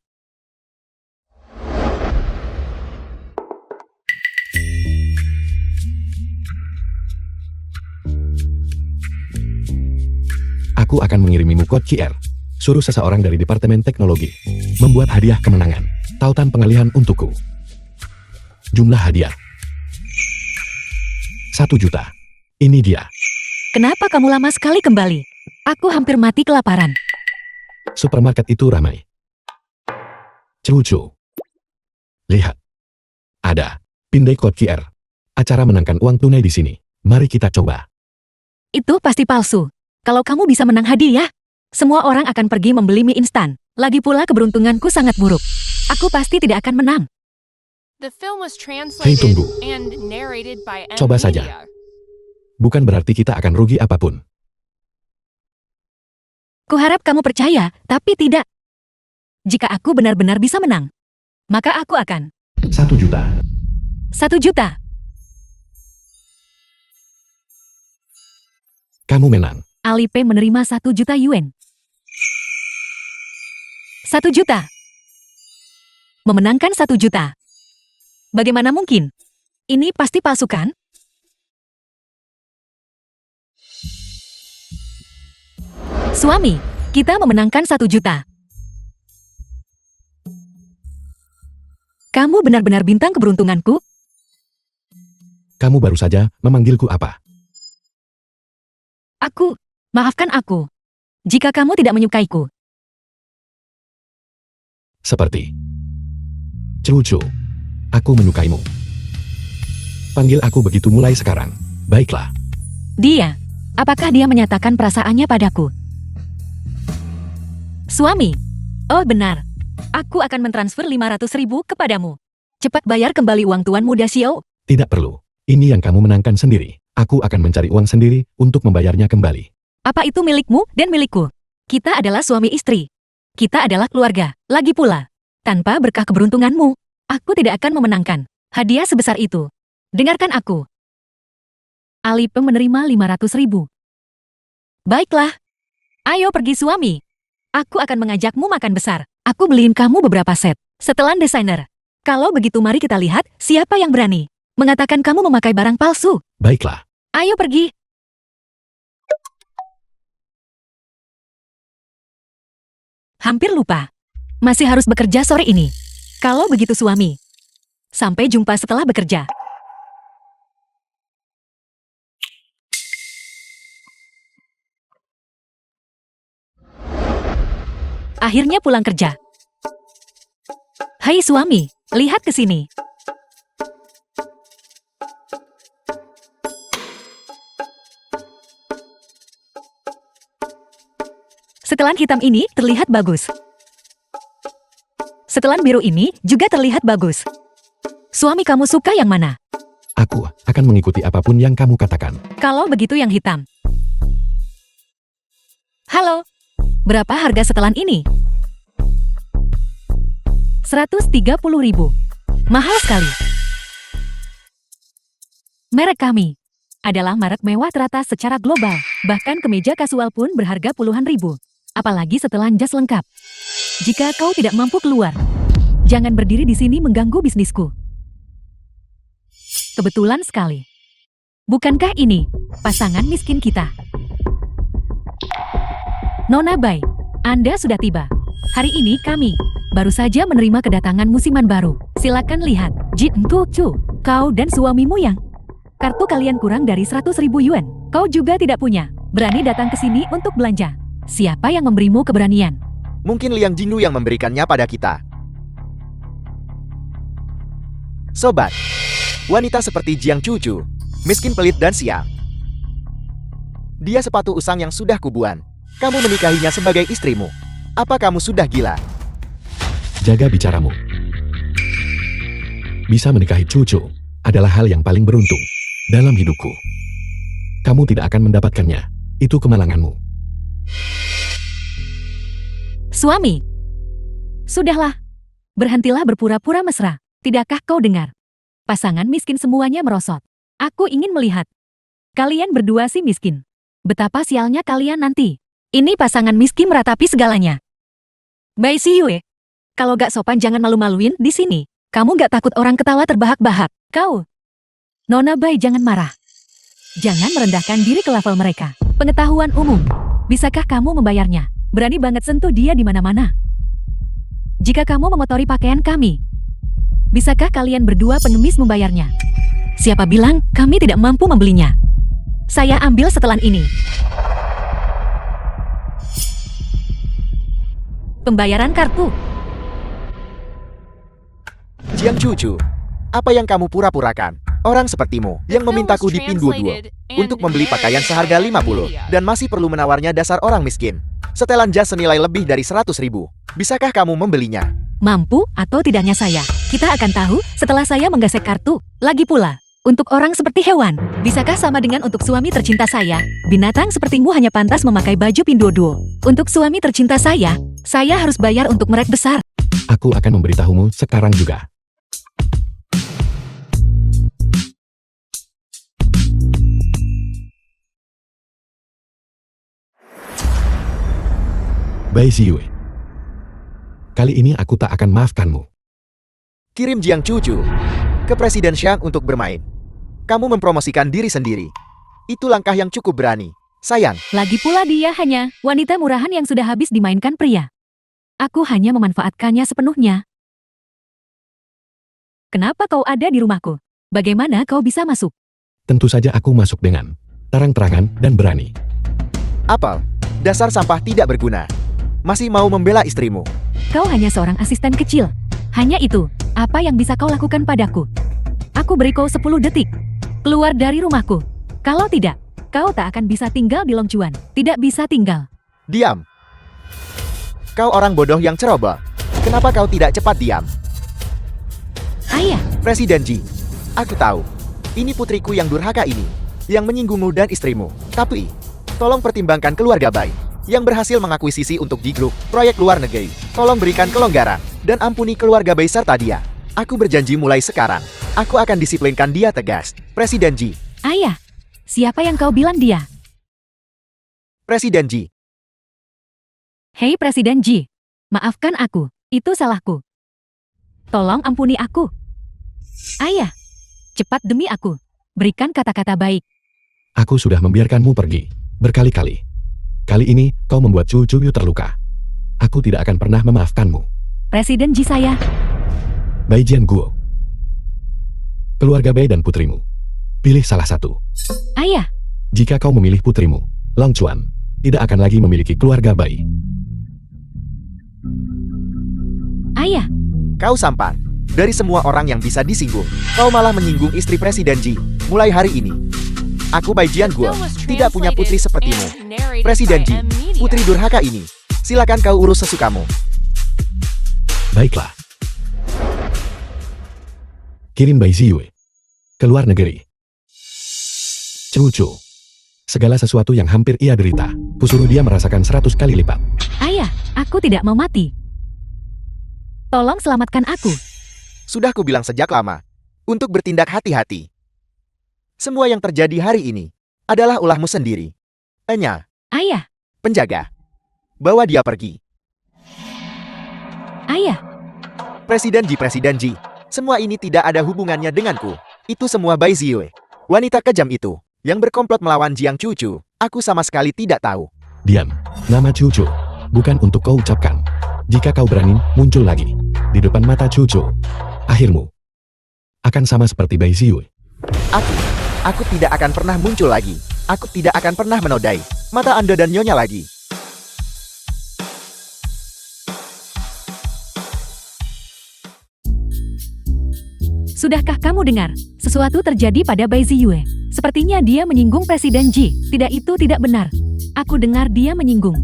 C: Aku akan mengirimimu kode QR. Suruh seseorang dari Departemen Teknologi membuat hadiah kemenangan. Tautan pengalihan untukku. Jumlah hadiah 1 juta. Ini dia.
B: Kenapa kamu lama sekali kembali? Aku hampir mati kelaparan.
C: Supermarket itu ramai. Cucu. Lihat. Ada. Pindai kode QR. Acara menangkan uang tunai di sini. Mari kita coba.
B: Itu pasti palsu. Kalau kamu bisa menang hadiah, semua orang akan pergi membeli mie instan. Lagi pula keberuntunganku sangat buruk. Aku pasti tidak akan menang.
D: The film was translated
C: tunggu.
D: and narrated by M
C: Coba saja.
D: Media.
C: Bukan berarti kita akan rugi apapun.
B: Kuharap kamu percaya, tapi tidak. Jika aku benar-benar bisa menang, maka aku akan
C: 1 juta.
B: 1 juta.
C: Kamu menang.
B: Alipay menerima 1 juta yuan. 1 juta. Memenangkan 1 juta. Bagaimana mungkin? Ini pasti palsu kan? Suami, kita memenangkan 1 juta. Kamu benar-benar bintang keberuntunganku?
C: Kamu baru saja memanggilku apa?
B: Maafkan aku. Jika kamu tidak menyukaiku.
C: Seperti. Cucu. Aku menyukaimu. Panggil aku begitu mulai sekarang. Baiklah.
B: Dia, apakah dia menyatakan perasaannya padaku? Suami, oh benar. Aku akan mentransfer 500.000 kepadamu. Cepat bayar kembali uang Tuan Muda Xiao.
C: Tidak perlu. Ini yang kamu menangkan sendiri. Aku akan mencari uang sendiri untuk membayarnya kembali.
B: Apa itu milikmu dan milikku? Kita adalah suami istri. Kita adalah keluarga. Lagi pula, tanpa berkah keberuntunganmu, aku tidak akan memenangkan hadiah sebesar itu. Dengarkan aku. Alipeng menerima 500.000. Baiklah. Ayo pergi suami. Aku akan mengajakmu makan besar. Aku beliin kamu beberapa set. Setelan desainer. Kalau begitu mari kita lihat siapa yang berani mengatakan kamu memakai barang palsu.
C: Baiklah.
B: Ayo pergi. Hampir lupa. Masih harus bekerja sore ini. Kalau begitu suami. Sampai jumpa setelah bekerja. Akhirnya pulang kerja. Hai suami, lihat ke sini. Setelan hitam ini terlihat bagus. Setelan biru ini juga terlihat bagus. Suami kamu suka yang mana?
C: Aku akan mengikuti apapun yang kamu katakan.
B: Kalau begitu yang hitam. Halo, berapa harga setelan ini? 130.000. Mahal sekali. Merek kami adalah merek mewah teratas secara global. Bahkan kemeja kasual pun berharga puluhan ribu. Apalagi setelan jas lengkap. Jika kau tidak mampu keluar, jangan berdiri di sini mengganggu bisnisku. Kebetulan sekali. Bukankah ini pasangan miskin kita? Nona Bai, Anda sudah tiba. Hari ini kami baru saja menerima kedatangan musiman baru. Silakan lihat. Jin Chu, kau dan suamimu yang kartu kalian kurang dari 100.000 yuan. Kau juga tidak punya. Berani datang ke sini untuk belanja. Siapa yang memberimu keberanian?
E: Mungkin Liang Jingnu yang memberikannya pada kita. Sobat, wanita seperti Jiang Cucu, miskin pelit dan sial. Dia sepatu usang yang sudah kubuan. Kamu menikahinya sebagai istrimu. Apa kamu sudah gila?
C: Jaga bicaramu. Bisa menikahi cucu adalah hal yang paling beruntung dalam hidupku. Kamu tidak akan mendapatkannya. Itu kemalanganmu.
B: Suami. Sudahlah. Berhentilah berpura-pura mesra. Tidakkah kau dengar? Pasangan miskin semuanya merosot. Aku ingin melihat. Kalian berdua sih miskin. Betapa sialnya kalian nanti. Ini pasangan miskin meratapi segalanya. Bai Siyue. Kalau gak sopan jangan malu-maluin di sini. Kamu gak takut orang ketawa terbahak-bahak. Kau. Nona Bai jangan marah. Jangan merendahkan diri ke level mereka. Pengetahuan umum. Bisakah kamu membayarnya? Berani banget sentuh dia di mana-mana. Jika kamu mengotori pakaian kami, bisakah kalian berdua pengemis membayarnya? Siapa bilang kami tidak mampu membelinya? Saya ambil setelan ini. Pembayaran kartu.
E: Jiang Cucu, apa yang kamu pura-purakan? Orang sepertimu yang memintaku di Pinduoduo untuk membeli pakaian seharga 50 dan masih perlu menawarnya dasar orang miskin. Setelan jas senilai lebih dari 100.000. Bisakah kamu membelinya?
B: Mampu atau tidaknya saya, kita akan tahu setelah saya menggesek kartu. Lagi pula, untuk orang seperti hewan, bisakah sama dengan untuk suami tercinta saya? Binatang sepertimu hanya pantas memakai baju Pinduoduo. Untuk suami tercinta saya harus bayar untuk merek besar.
C: Aku akan memberitahumu sekarang juga. Bai Siyue. Kali ini aku tak akan maafkanmu.
E: Kirim Jiang Cucu ke Presiden Xiang untuk bermain. Kamu mempromosikan diri sendiri. Itu langkah yang cukup berani. Sayang.
B: Lagi pula dia hanya wanita murahan yang sudah habis dimainkan pria. Aku hanya memanfaatkannya sepenuhnya. Kenapa kau ada di rumahku? Bagaimana kau bisa masuk?
C: Tentu saja aku masuk dengan terang-terangan dan berani.
E: Apel, dasar sampah tidak berguna. Masih mau membela istrimu.
B: Kau hanya seorang asisten kecil. Hanya itu, apa yang bisa kau lakukan padaku? Aku beri kau 10 detik. Keluar dari rumahku. Kalau tidak, kau tak akan bisa tinggal di Longchuan. Tidak bisa tinggal.
E: Diam. Kau orang bodoh yang ceroboh. Kenapa kau tidak cepat diam?
B: Ayah,
E: Presiden Ji, aku tahu. Ini putriku yang durhaka ini. Yang menyinggungmu dan istrimu. Tapi, tolong pertimbangkan keluarga Bai. yang berhasil mengakuisisi untuk Ji Group, proyek luar negeri. Tolong berikan kelonggaran, dan ampuni keluarga Bai serta dia. Aku berjanji mulai sekarang, aku akan disiplinkan dia tegas. Presiden Ji.
B: Ayah, siapa yang kau bilang dia?
E: Presiden Ji.
B: Hei Presiden Ji, maafkan aku, itu salahku. Tolong ampuni aku. Ayah, cepat demi aku, berikan kata-kata baik.
C: Aku sudah membiarkanmu pergi, berkali-kali. Kali ini, kau membuat cucu Yu terluka. Aku tidak akan pernah memaafkanmu.
B: Presiden Ji saya,
C: Bai Jianguo. Keluarga Bai dan putrimu. Pilih salah satu.
B: ayah,
C: Jika kau memilih putrimu, Long Chuan tidak akan lagi memiliki keluarga Bai.
B: ayah,
E: Kau sampan. Dari semua orang yang bisa disinggung, kau malah menyinggung istri Presiden Ji. Mulai hari ini, aku Bai Jianguo
D: Film was
E: tidak punya putri
D: translated
E: sepertimu.
D: and narrated
E: Presiden
D: by
E: Ji,
D: M Media.
E: putri durhaka ini. Silakan kau urus sesukamu.
C: Baiklah. Kirim Bai Ziyue ke luar negeri. Cucu. Segala sesuatu yang hampir ia derita, kusuruh dia merasakan 100 kali lipat.
B: ayah, aku tidak mau mati. Tolong selamatkan aku.
E: Sudah kubilang sejak lama, untuk bertindak hati-hati. Semua yang terjadi hari ini adalah ulahmu sendiri. Enya,
B: Ayah,
E: penjaga. Bawa dia pergi.
B: ayah,
E: Presiden Ji, semua ini tidak ada hubungannya denganku. Itu semua Bai Ziyue. Wanita kejam itu, yang berkomplot melawan Jiang Cucu, aku sama sekali tidak tahu.
C: Diam. Nama cucu bukan untuk kau ucapkan. Jika kau berani muncul lagi di depan mata cucu, akhirmu akan sama seperti Bai Ziyue.
E: Aku tidak akan pernah muncul lagi. Aku tidak akan pernah menodai mata Anda dan Nyonya lagi.
B: Sudahkah kamu dengar? Sesuatu terjadi pada Bai Ziyue. Sepertinya dia menyinggung Presiden Ji. Tidak, itu tidak benar. Aku dengar dia menyinggung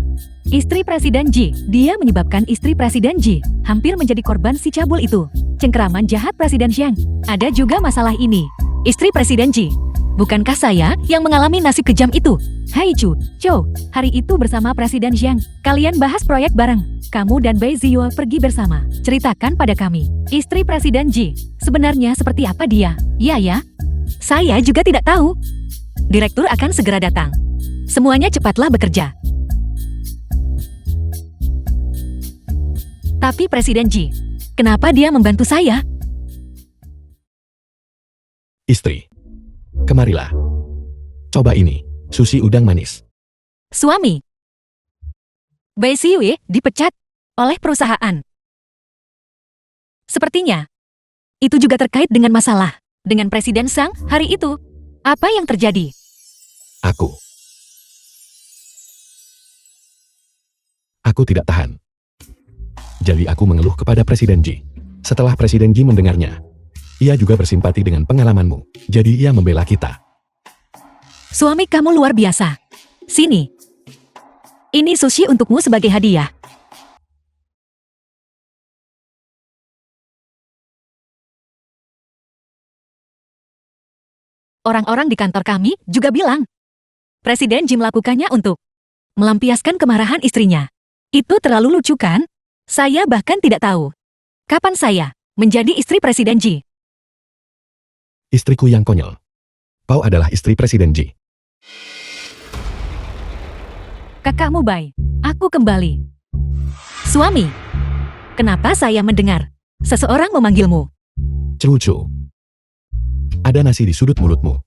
B: istri Presiden Ji. Dia menyebabkan istri Presiden Ji hampir menjadi korban si cabul itu. Cengkeraman jahat Presiden Xiang. Ada juga masalah ini. Istri Presiden Ji. Bukankah saya yang mengalami nasib kejam itu? Hai Chu, Chow, hari itu bersama Presiden Xiang. Kalian bahas proyek bareng. Kamu dan Bai Ziyue pergi bersama. Ceritakan pada kami. Istri Presiden Ji, sebenarnya seperti apa dia? Ya. Saya juga tidak tahu. Direktur akan segera datang. Semuanya cepatlah bekerja. Tapi Presiden Ji, kenapa dia membantu saya?
C: Istri. Kemarilah. Coba ini, sushi udang manis.
B: Suami. Bai Ziyue dipecat oleh perusahaan. Sepertinya, itu juga terkait dengan masalah dengan Presiden Sang hari itu. Apa yang terjadi?
C: Aku tidak tahan. Jadi aku mengeluh kepada Presiden Ji. Setelah Presiden Ji mendengarnya, ia juga bersimpati dengan pengalamanmu. Jadi ia membela kita.
B: Suami kamu luar biasa. Sini. Ini sushi untukmu sebagai hadiah. Orang-orang di kantor kami juga bilang, Presiden Ji melakukannya untuk melampiaskan kemarahan istrinya. Itu terlalu lucu kan? Saya bahkan tidak tahu kapan saya menjadi istri Presiden Ji.
C: Istriku yang konyol. Kau adalah istri Presiden Ji.
B: Kakakmu Bai, aku kembali. Suami, kenapa saya mendengar seseorang memanggilmu?
C: Cucu. Ada nasi di sudut mulutmu.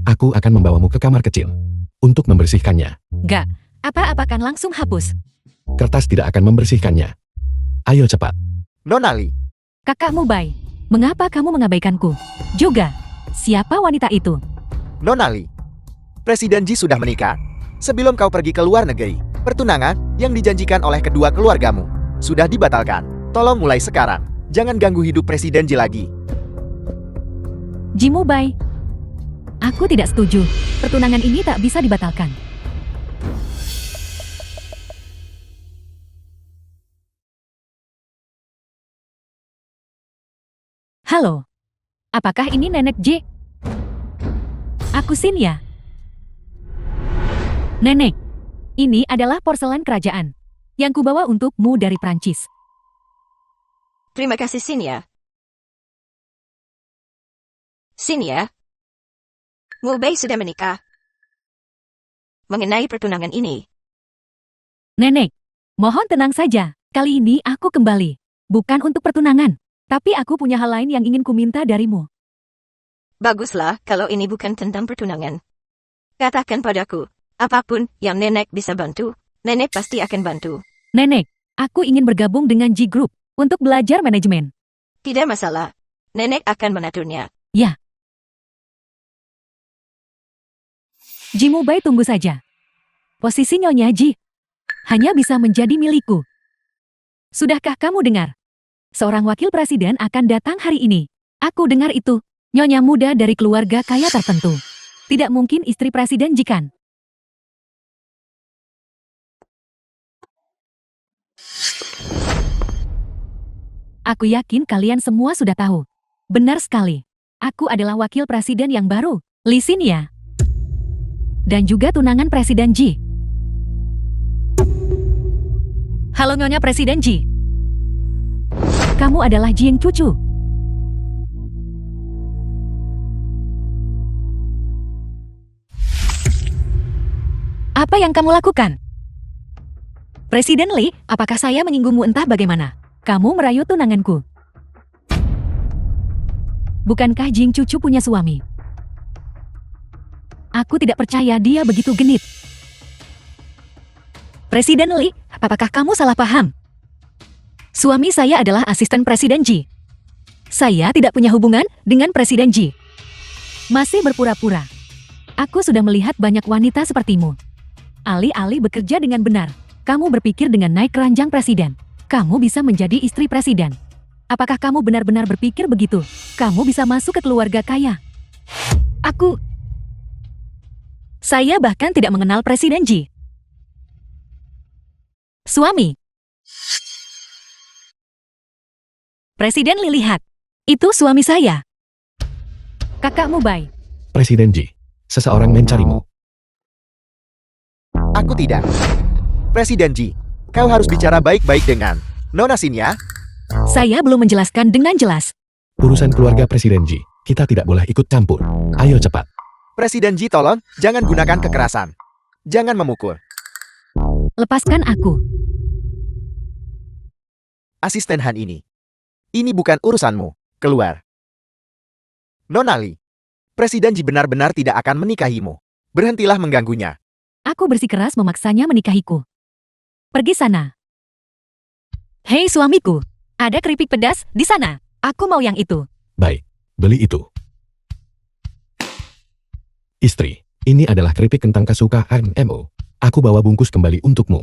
C: Aku akan membawamu ke kamar kecil untuk membersihkannya.
B: Gak, apa-apa kan langsung hapus.
C: Kertas tidak akan membersihkannya. Ayo cepat.
E: Nonali,
B: Kakakmu Bai, mengapa kamu mengabaikanku? Juga, siapa wanita itu?
E: Nonali. Presiden Ji sudah menikah. Sebelum kau pergi ke luar negeri, pertunangan yang dijanjikan oleh kedua keluargamu sudah dibatalkan. Tolong mulai sekarang. Jangan ganggu hidup Presiden Ji lagi.
B: Jimu Bai, aku tidak setuju. Pertunangan ini tak bisa dibatalkan. Halo, apakah ini Nenek J? Aku Xin ya. Nenek, Ini adalah porselen kerajaan yang kubawa untukmu dari Prancis.
A: Terima kasih, Sinia. Sinia, Mubei sudah menikah. Mengenai pertunangan ini,
B: Nenek, mohon tenang saja. Kali ini aku kembali. Bukan untuk pertunangan. Tapi aku punya hal lain yang ingin kuminta darimu.
A: baguslah kalau ini bukan tentang pertunangan. Katakan padaku, apapun yang nenek bisa bantu, nenek pasti akan bantu.
B: Nenek, aku ingin bergabung dengan G Group untuk belajar manajemen.
A: Tidak masalah, nenek akan mengaturnya.
B: Ya. Ji Mubai, tunggu saja. Posisi Nyonya Ji hanya bisa menjadi milikku. Sudahkah kamu dengar? Seorang wakil presiden akan datang hari ini. Aku dengar itu. Nyonya muda dari keluarga kaya tertentu. Tidak mungkin istri presiden Jikan. Aku yakin kalian semua sudah tahu. Benar sekali. Aku adalah wakil presiden yang baru, Li Xinya. Dan juga tunangan Presiden Ji. Halo Nyonya Presiden Ji. Kamu adalah Jing Cucu. Apa yang kamu lakukan? Presiden Li, apakah saya menyinggungmu entah bagaimana? Kamu merayu tunanganku. Bukankah Jing Cucu punya suami? Aku tidak percaya dia begitu genit. Presiden Li, apakah kamu salah paham? Suami saya adalah asisten Presiden Ji. Saya tidak punya hubungan dengan Presiden Ji. Masih berpura-pura. Aku sudah melihat banyak wanita sepertimu. Alih-alih bekerja dengan benar, kamu berpikir dengan naik keranjang presiden. Kamu bisa menjadi istri presiden. Apakah kamu benar-benar berpikir begitu? Kamu bisa masuk ke keluarga kaya. Saya bahkan tidak mengenal Presiden Ji. Suami. Presiden Li, lihat. Itu suami saya. Kakak Mubai.
C: Presiden Ji, seseorang mencarimu.
E: Aku tidak. Presiden Ji, kau harus bicara baik-baik dengan Nona Xinya.
B: Saya belum menjelaskan dengan jelas.
C: Urusan keluarga Presiden Ji, kita tidak boleh ikut campur. Ayo cepat.
E: Presiden Ji, tolong, jangan gunakan kekerasan. Jangan memukul.
B: Lepaskan aku.
E: Asisten Han ini. Ini bukan urusanmu. Keluar. Nona Li, Presiden Ji benar-benar tidak akan menikahimu. Berhentilah mengganggunya.
B: Aku bersikeras memaksanya menikahiku. Pergi sana. Hei suamiku, ada keripik pedas di sana. Aku mau yang itu.
C: Baik, beli itu. Istri, ini adalah keripik kentang kesukaanmu. Aku bawa bungkus kembali untukmu.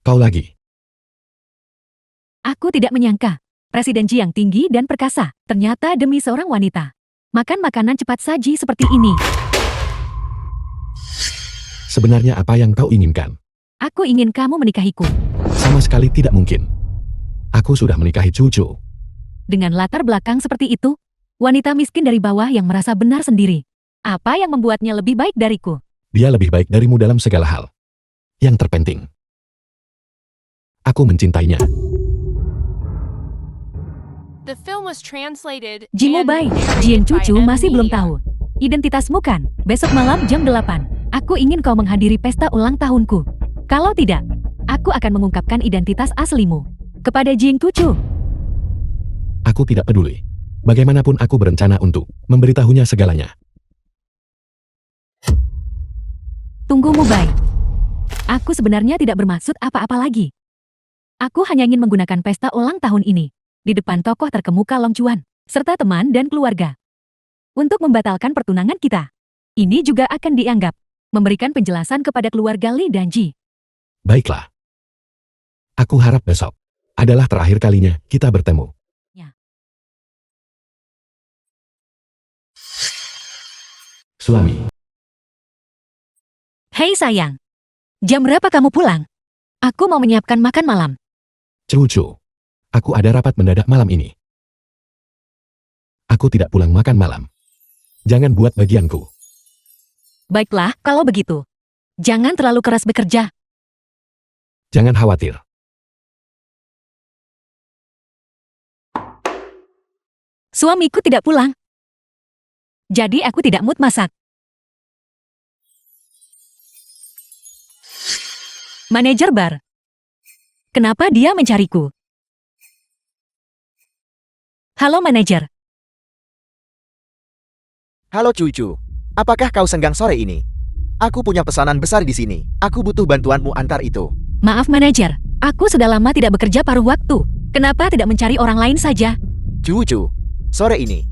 C: Kau lagi.
B: Aku tidak menyangka. Presiden Ji yang tinggi dan perkasa, ternyata demi seorang wanita. Makan makanan cepat saji seperti ini.
C: Sebenarnya apa yang kau inginkan?
B: Aku ingin kamu menikahiku.
C: Sama sekali tidak mungkin. Aku sudah menikahi cucu.
B: Dengan latar belakang seperti itu, wanita miskin dari bawah yang merasa benar sendiri. Apa yang membuatnya lebih baik dariku?
C: Dia lebih baik darimu dalam segala hal. Yang terpenting, aku mencintainya.
D: The film was translated
B: Ji
D: and
B: Mubai,
D: narrated
B: Jien
D: by
B: Cucu
D: M
B: masih belum
D: Media.
B: tahu. Identitasmu kan? Besok malam jam 8. Aku ingin kau menghadiri pesta ulang tahunku. Kalau tidak, aku akan mengungkapkan identitas aslimu kepada Jien Cucu.
C: Aku tidak peduli. Bagaimanapun aku berencana untuk memberitahunya segalanya.
B: Tunggu Mubai. Aku sebenarnya tidak bermaksud apa-apa lagi. Aku hanya ingin menggunakan pesta ulang tahun ini di depan tokoh terkemuka Long Chuan, serta teman dan keluarga. Untuk membatalkan pertunangan kita. Ini juga akan dianggap memberikan penjelasan kepada keluarga Li dan Ji.
C: Baiklah. Aku harap besok adalah terakhir kalinya kita bertemu.
B: Ya.
C: Suami,
B: Hei sayang, jam berapa kamu pulang? Aku mau menyiapkan makan malam.
C: cucu, Aku ada rapat mendadak malam ini. Aku tidak pulang makan malam. Jangan buat bagianku.
B: Baiklah, kalau begitu. Jangan terlalu keras bekerja.
C: Jangan khawatir.
B: Suamiku tidak pulang. Jadi aku tidak mood masak. Manajer bar. Kenapa dia mencariku? Halo manajer.
E: Halo cucu. Apakah kau senggang sore ini? Aku punya pesanan besar di sini. Aku butuh bantuanmu antar itu.
B: Maaf manajer, aku sudah lama tidak bekerja paruh waktu. Kenapa tidak mencari orang lain saja?
E: Cucu, sore ini,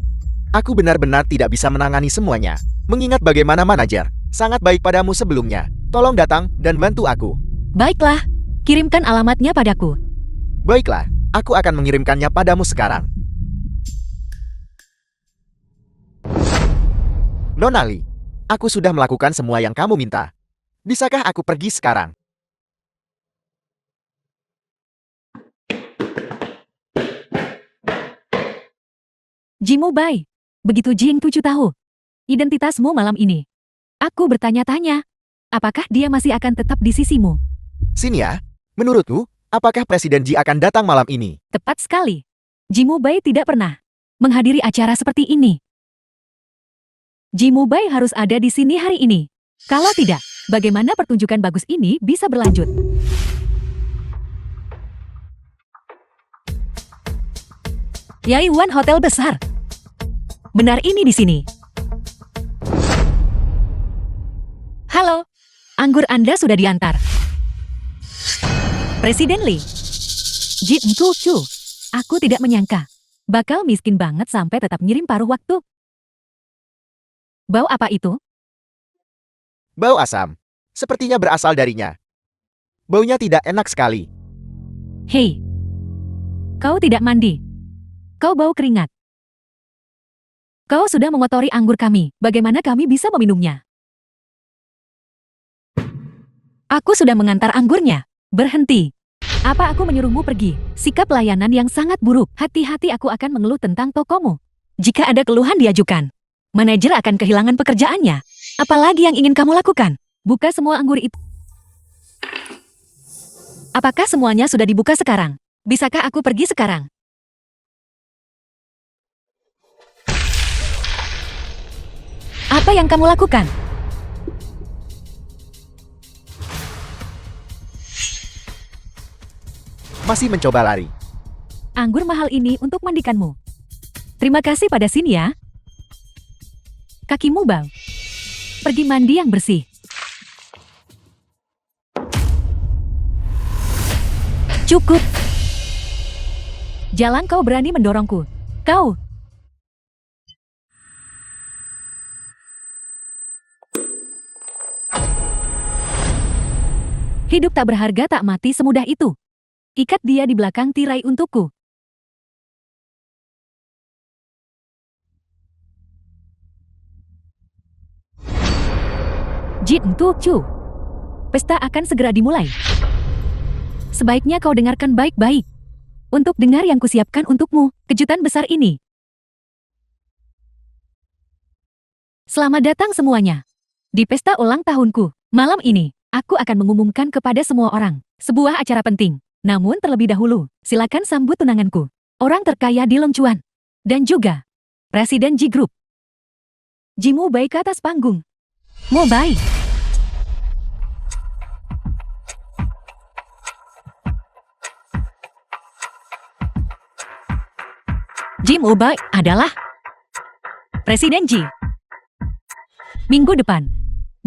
E: aku benar-benar tidak bisa menangani semuanya. Mengingat bagaimana manajer sangat baik padamu sebelumnya. Tolong datang dan bantu aku.
B: Baiklah, kirimkan alamatnya padaku.
E: Baiklah, aku akan mengirimkannya padamu sekarang. Nonali, aku sudah melakukan semua yang kamu minta. Bisakah aku pergi sekarang?
B: Jimu Bai, begitu Jing Tuju tahu identitasmu malam ini. Aku bertanya-tanya, apakah dia masih akan tetap di sisimu?
E: Sini ya, menurutmu, apakah Presiden Ji akan datang malam ini?
B: Tepat sekali. Jimu Bai tidak pernah menghadiri acara seperti ini. Jimu Bai harus ada di sini hari ini. Kalau tidak, bagaimana pertunjukan bagus ini bisa berlanjut? Yaiwan Hotel besar. Benar ini di sini. Halo, anggur Anda sudah diantar. Presiden Lee. Ji Entu Chu. Aku tidak menyangka. Bakal miskin banget sampai tetap ngirim paruh waktu. Bau apa itu?
E: Bau asam. Sepertinya berasal darinya. Baunya tidak enak sekali.
B: Hei. Kau tidak mandi. Kau bau keringat. Kau sudah mengotori anggur kami. Bagaimana kami bisa meminumnya? Aku sudah mengantar anggurnya. Berhenti. Apa aku menyuruhmu pergi? Sikap pelayanan yang sangat buruk. Hati-hati aku akan mengeluh tentang tokomu. Jika ada keluhan diajukan, manajer akan kehilangan pekerjaannya. Apalagi yang ingin kamu lakukan? Buka semua anggur itu. Apakah semuanya sudah dibuka sekarang? Bisakah aku pergi sekarang? Apa yang kamu lakukan?
E: Masih mencoba lari.
B: Anggur mahal ini untuk mandikanmu. Terima kasih pada sini ya. Kakimu bau. Pergi mandi yang bersih. Cukup. Jalan kau berani mendorongku. Kau. Hidup tak berharga tak mati semudah itu. Ikat dia di belakang tirai untukku. Jin Tu Chu. Pesta akan segera dimulai. Sebaiknya kau dengarkan baik-baik. Untuk dengar yang kusiapkan untukmu, kejutan besar ini. Selamat datang semuanya. Di pesta ulang tahunku, malam ini, aku akan mengumumkan kepada semua orang, sebuah acara penting. Namun terlebih dahulu, silakan sambut tunanganku, orang terkaya di Longchuan, dan juga Presiden Ji Group. Jimu Bai ke atas panggung. Mo Bai. Jimu Bai adalah Presiden Ji. Minggu depan,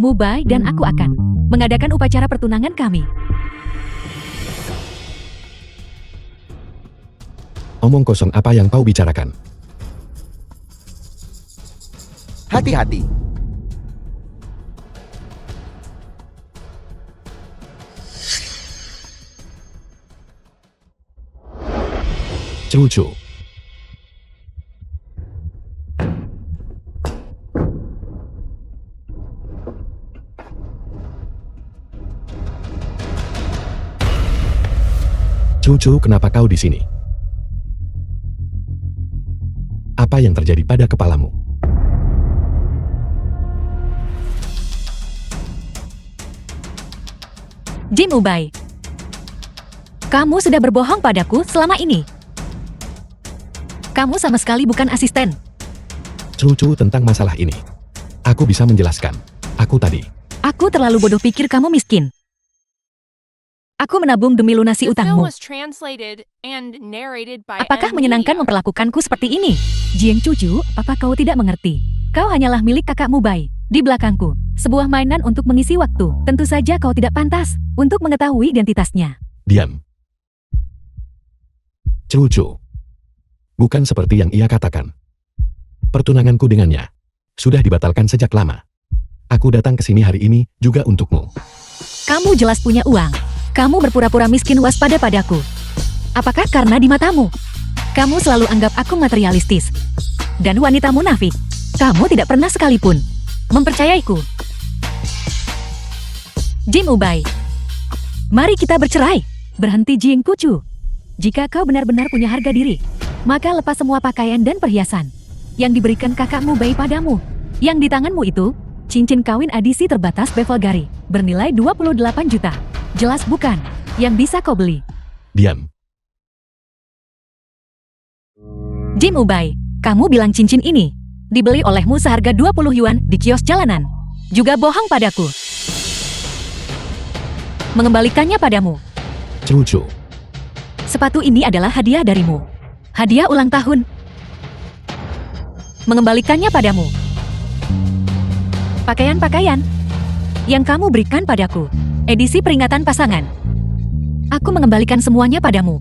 B: Mu Bai dan aku akan mengadakan upacara pertunangan kami.
C: Omong kosong apa yang kau bicarakan?
E: Hati-hati.
C: Cucu. Cucu, kenapa kau di sini? Apa yang terjadi pada kepalamu?
B: Jim Ubay. Kamu sudah berbohong padaku selama ini. Kamu sama sekali bukan asisten.
C: Cu tentang masalah ini. Aku bisa menjelaskan.
B: Aku terlalu bodoh pikir kamu miskin. Aku menabung demi lunasi
D: The film
B: utangmu.
D: was translated and narrated by
B: Apakah
D: M
B: menyenangkan
D: Media.
B: memperlakukanku seperti ini? Jiang Cucu, apa kau tidak mengerti? Kau hanyalah milik kakakmu Bai. Di belakangku, sebuah mainan untuk mengisi waktu. Tentu saja kau tidak pantas untuk mengetahui identitasnya.
C: Diam. Cu. Bukan seperti yang ia katakan. Pertunanganku dengannya sudah dibatalkan sejak lama. Aku datang ke sini hari ini juga untukmu.
B: Kamu jelas punya uang. Kamu berpura-pura miskin waspada padaku. Apakah karena di matamu? Kamu selalu anggap aku materialistis dan wanita munafik. Kamu tidak pernah sekalipun mempercayaiku. Jim Ubay, mari kita bercerai. Berhenti Jiang Cucu. Jika kau benar-benar punya harga diri, maka lepas semua pakaian dan perhiasan yang diberikan kakakmu Bai padamu. Yang di tanganmu itu, cincin kawin edisi terbatas Bevelgari, bernilai 28 juta. Jelas bukan yang bisa kau beli.
C: Diam.
B: Jim Ubay, kamu bilang cincin ini dibeli olehmu seharga 20 yuan di kios jalanan. Juga bohong padaku. Mengembalikannya padamu.
C: Cu.
B: Sepatu ini adalah hadiah darimu. Hadiah ulang tahun. Mengembalikannya padamu. Pakaian-pakaian yang kamu berikan padaku. Edisi peringatan pasangan. Aku mengembalikan semuanya padamu.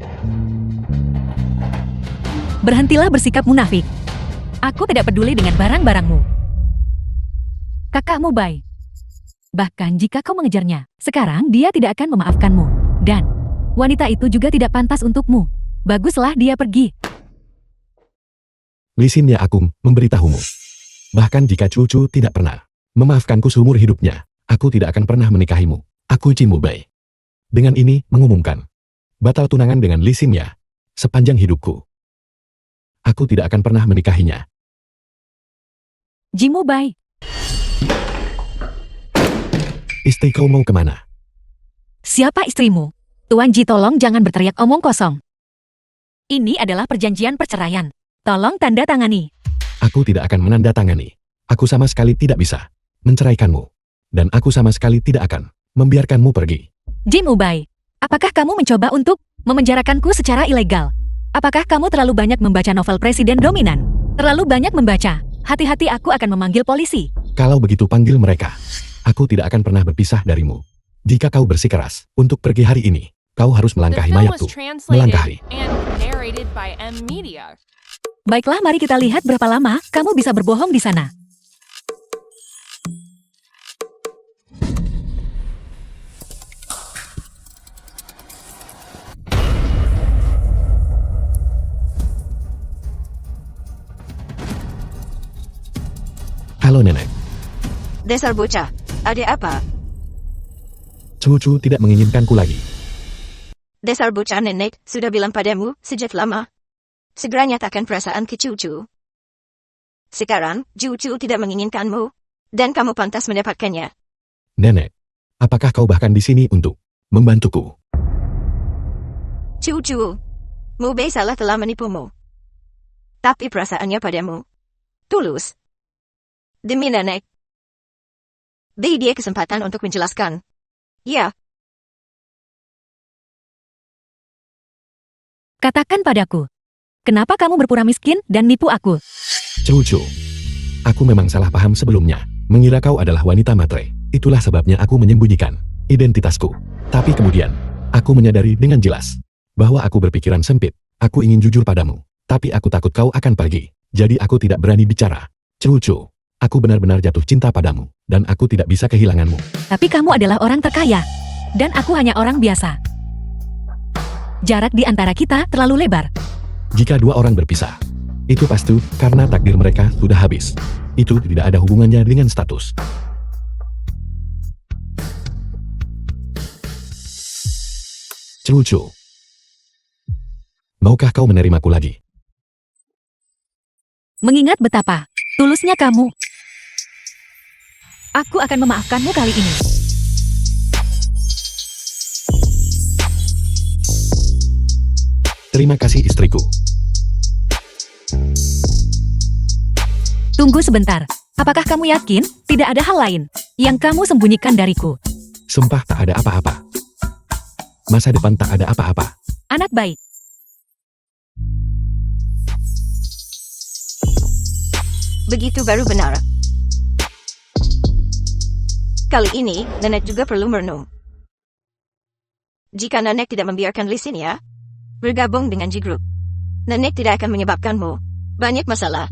B: Berhentilah bersikap munafik. Aku tidak peduli dengan barang-barangmu. Kakakmu Bai. Bahkan jika kau mengejarnya, sekarang dia tidak akan memaafkanmu. Dan wanita itu juga tidak pantas untukmu. Baguslah dia pergi.
C: Lisin ya Akung memberitahumu. Bahkan jika Cucu tidak pernah memaafkanku seumur hidupnya, aku tidak akan pernah menikahimu. Aku Jim Ubay. Dengan ini mengumumkan batal tunangan dengan Lisin ya sepanjang hidupku. Aku tidak akan pernah menikahinya.
B: Jim Ubay.
C: Istri kau mau kemana?
B: Siapa istrimu? Tuan Ji, tolong jangan berteriak omong kosong. Ini adalah perjanjian perceraian. Tolong tanda tangani.
C: Aku tidak akan menandatangani. Aku sama sekali tidak bisa menceraikanmu. Dan aku sama sekali tidak akan membiarkanmu pergi.
B: Jim Ubay, apakah kamu mencoba untuk memenjarakanku secara ilegal? Apakah kamu terlalu banyak membaca novel Presiden Dominan? Terlalu banyak membaca. Hati-hati, aku akan memanggil polisi.
C: Kalau begitu panggil mereka. Aku tidak akan pernah berpisah darimu. Jika kau bersikeras untuk pergi hari ini, kau harus
D: The
C: melangkahi
D: film was
C: mayatku.
D: translated
C: Melangkahi.
D: and narrated by M Media.
B: Baiklah, mari kita lihat berapa lama kamu bisa berbohong di sana.
C: Halo nenek.
A: Dasar bocah, ada apa?
C: Cucu tidak menginginkanku lagi.
A: Dasar bocah, nenek sudah bilang padamu sejak lama. Segera nyatakan perasaan ke Cucu. Sekarang, Cucu tidak menginginkanmu, dan kamu pantas mendapatkannya.
C: Nenek, apakah kau bahkan di sini untuk membantuku?
A: Cucu, Mubei salah telah menipumu. Tapi perasaannya padamu tulus. Demi nenek. Beri dia kesempatan untuk menjelaskan. Ya,
B: Katakan padaku, kenapa kamu berpura miskin dan nipu aku?
C: Cucu, aku memang salah paham sebelumnya. Mengira kau adalah wanita matre. Itulah sebabnya aku menyembunyikan identitasku. Tapi kemudian, aku menyadari dengan jelas bahwa aku berpikiran sempit. Aku ingin jujur padamu, tapi aku takut kau akan pergi. Jadi aku tidak berani bicara. Cucu, aku benar-benar jatuh cinta padamu, dan aku tidak bisa kehilanganmu.
B: Tapi kamu adalah orang terkaya, dan aku hanya orang biasa. Jarak di antara kita terlalu lebar.
C: Jika dua orang berpisah, itu pasti karena takdir mereka sudah habis. Itu tidak ada hubungannya dengan status. Cucu, maukah kau menerimaku lagi?
B: Mengingat betapa tulusnya kamu, aku akan memaafkanmu kali ini.
C: Terima kasih istriku.
B: Tunggu sebentar. Apakah kamu yakin tidak ada hal lain yang kamu sembunyikan dariku?
C: Sumpah tak ada apa-apa. Masa depan tak ada apa-apa.
B: Anak baik.
A: Begitu baru benar. Kali ini, Nenek juga perlu merenung. Jika Nenek tidak membiarkan Lisinia bergabung dengan G Group, Nenek tidak akan menyebabkanmu banyak masalah.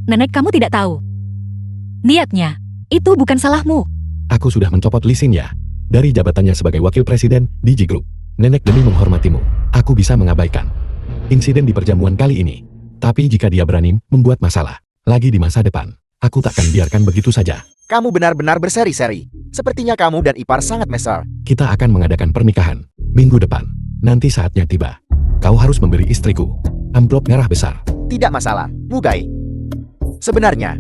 B: Nenek, kamu tidak tahu. Niatnya, itu bukan salahmu.
C: Aku sudah mencopot Lisinia dari jabatannya sebagai wakil presiden di G Group. Nenek, demi menghormatimu, aku bisa mengabaikan insiden di perjamuan kali ini. Tapi jika dia berani membuat masalah lagi di masa depan, aku takkan biarkan begitu saja.
E: Kamu benar-benar berseri-seri. Sepertinya kamu dan Ipar sangat mesra.
C: Kita akan mengadakan pernikahan minggu depan. Nanti saatnya tiba. Kau harus memberi istriku amplop merah besar.
E: Tidak masalah, Mugai. Sebenarnya,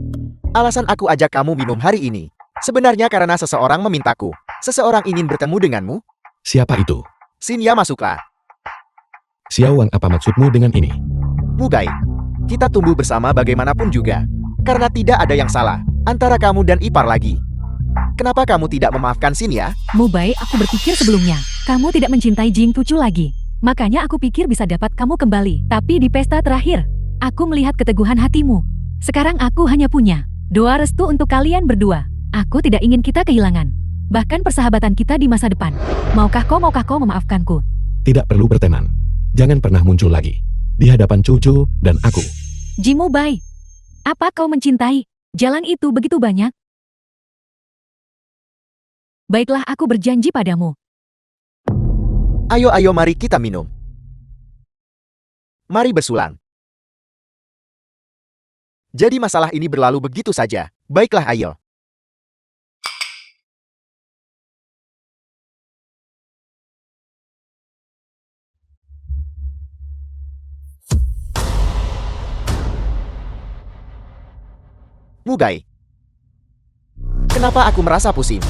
E: alasan aku ajak kamu minum hari ini sebenarnya karena seseorang memintaku. Seseorang ingin bertemu denganmu.
C: Siapa itu?
E: Shinya, masuklah.
C: Xiao Wang, apa maksudmu dengan ini?
E: Mugai, kita tumbuh bersama bagaimanapun juga. Karena tidak ada yang salah antara kamu dan Ipar lagi. Kenapa kamu tidak memaafkan Shinya?
B: Mubai, aku berpikir sebelumnya, kamu tidak mencintai Jing Tucu lagi. Makanya aku pikir bisa dapat kamu kembali. Tapi di pesta terakhir, aku melihat keteguhan hatimu. Sekarang aku hanya punya doa restu untuk kalian berdua. Aku tidak ingin kita kehilangan bahkan persahabatan kita di masa depan. Maukah kau memaafkanku?
C: Tidak perlu berteman. Jangan pernah muncul lagi di hadapan cucu dan aku.
B: Jimu Bai, apa kau mencintai jalan itu begitu banyak? Baiklah, aku berjanji padamu.
E: Ayo, mari kita minum. Mari bersulang. Jadi masalah ini berlalu begitu saja. Baiklah, ayo. Mugai, kenapa aku merasa pusing?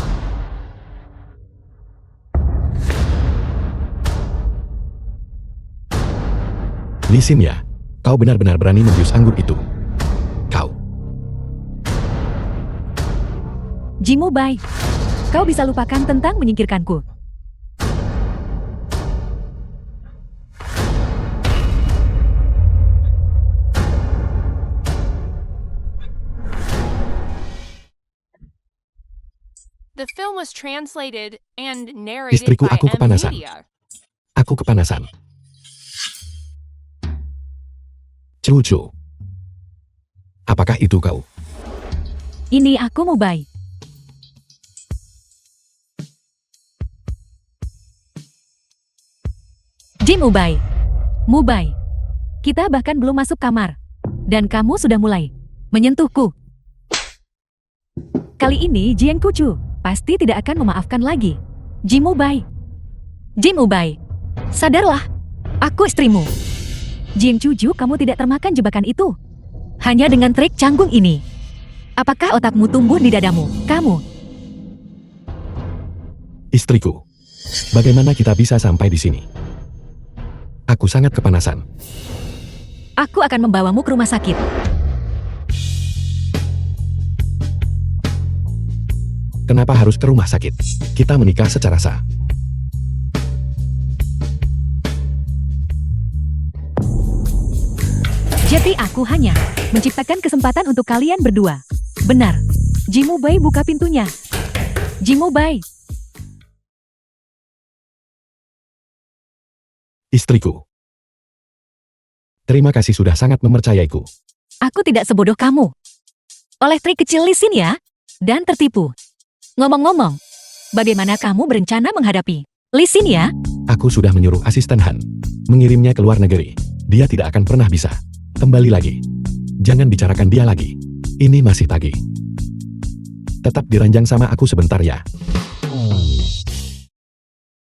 C: Lisinia, kau benar-benar berani membius anggur itu. Kau.
B: Jimu Bai, kau bisa lupakan tentang menyingkirkanku.
D: The film was translated and narrated
C: Istriku,
D: by
C: aku kepanasan.
D: M-Media.
C: Aku kepanasan. Cucu. Apakah itu kau?
B: Ini aku, Mubai. Jim Mubai. Mubai. Kita bahkan belum masuk kamar. Dan kamu sudah mulai menyentuhku. Kali ini Jiang Kucu pasti tidak akan memaafkan lagi. Jim Mubai. Jim Mubai. Sadarlah. Aku istrimu. Jiang Cuju, kamu tidak termakan jebakan itu. Hanya dengan trik canggung ini. Apakah otakmu tumbuh di dadamu? Kamu.
C: Istriku. Bagaimana kita bisa sampai di sini? Aku sangat kepanasan.
B: Aku akan membawamu ke rumah sakit.
C: Kenapa harus ke rumah sakit? Kita menikah secara sah.
B: Jadi aku hanya menciptakan kesempatan untuk kalian berdua. Benar. Jimu Bai, buka pintunya. Jimu Bai.
C: Istriku. Terima kasih sudah sangat mempercayaiku.
B: Aku tidak sebodoh kamu. Oleh trik kecil Lisin ya. Dan tertipu. Ngomong-ngomong, bagaimana kamu berencana menghadapi Lisin ya?
C: Aku sudah menyuruh asisten Han mengirimnya ke luar negeri. Dia tidak akan pernah bisa kembali lagi. Jangan bicarakan dia lagi. Ini masih tagih. Tetap diranjang sama aku sebentar ya.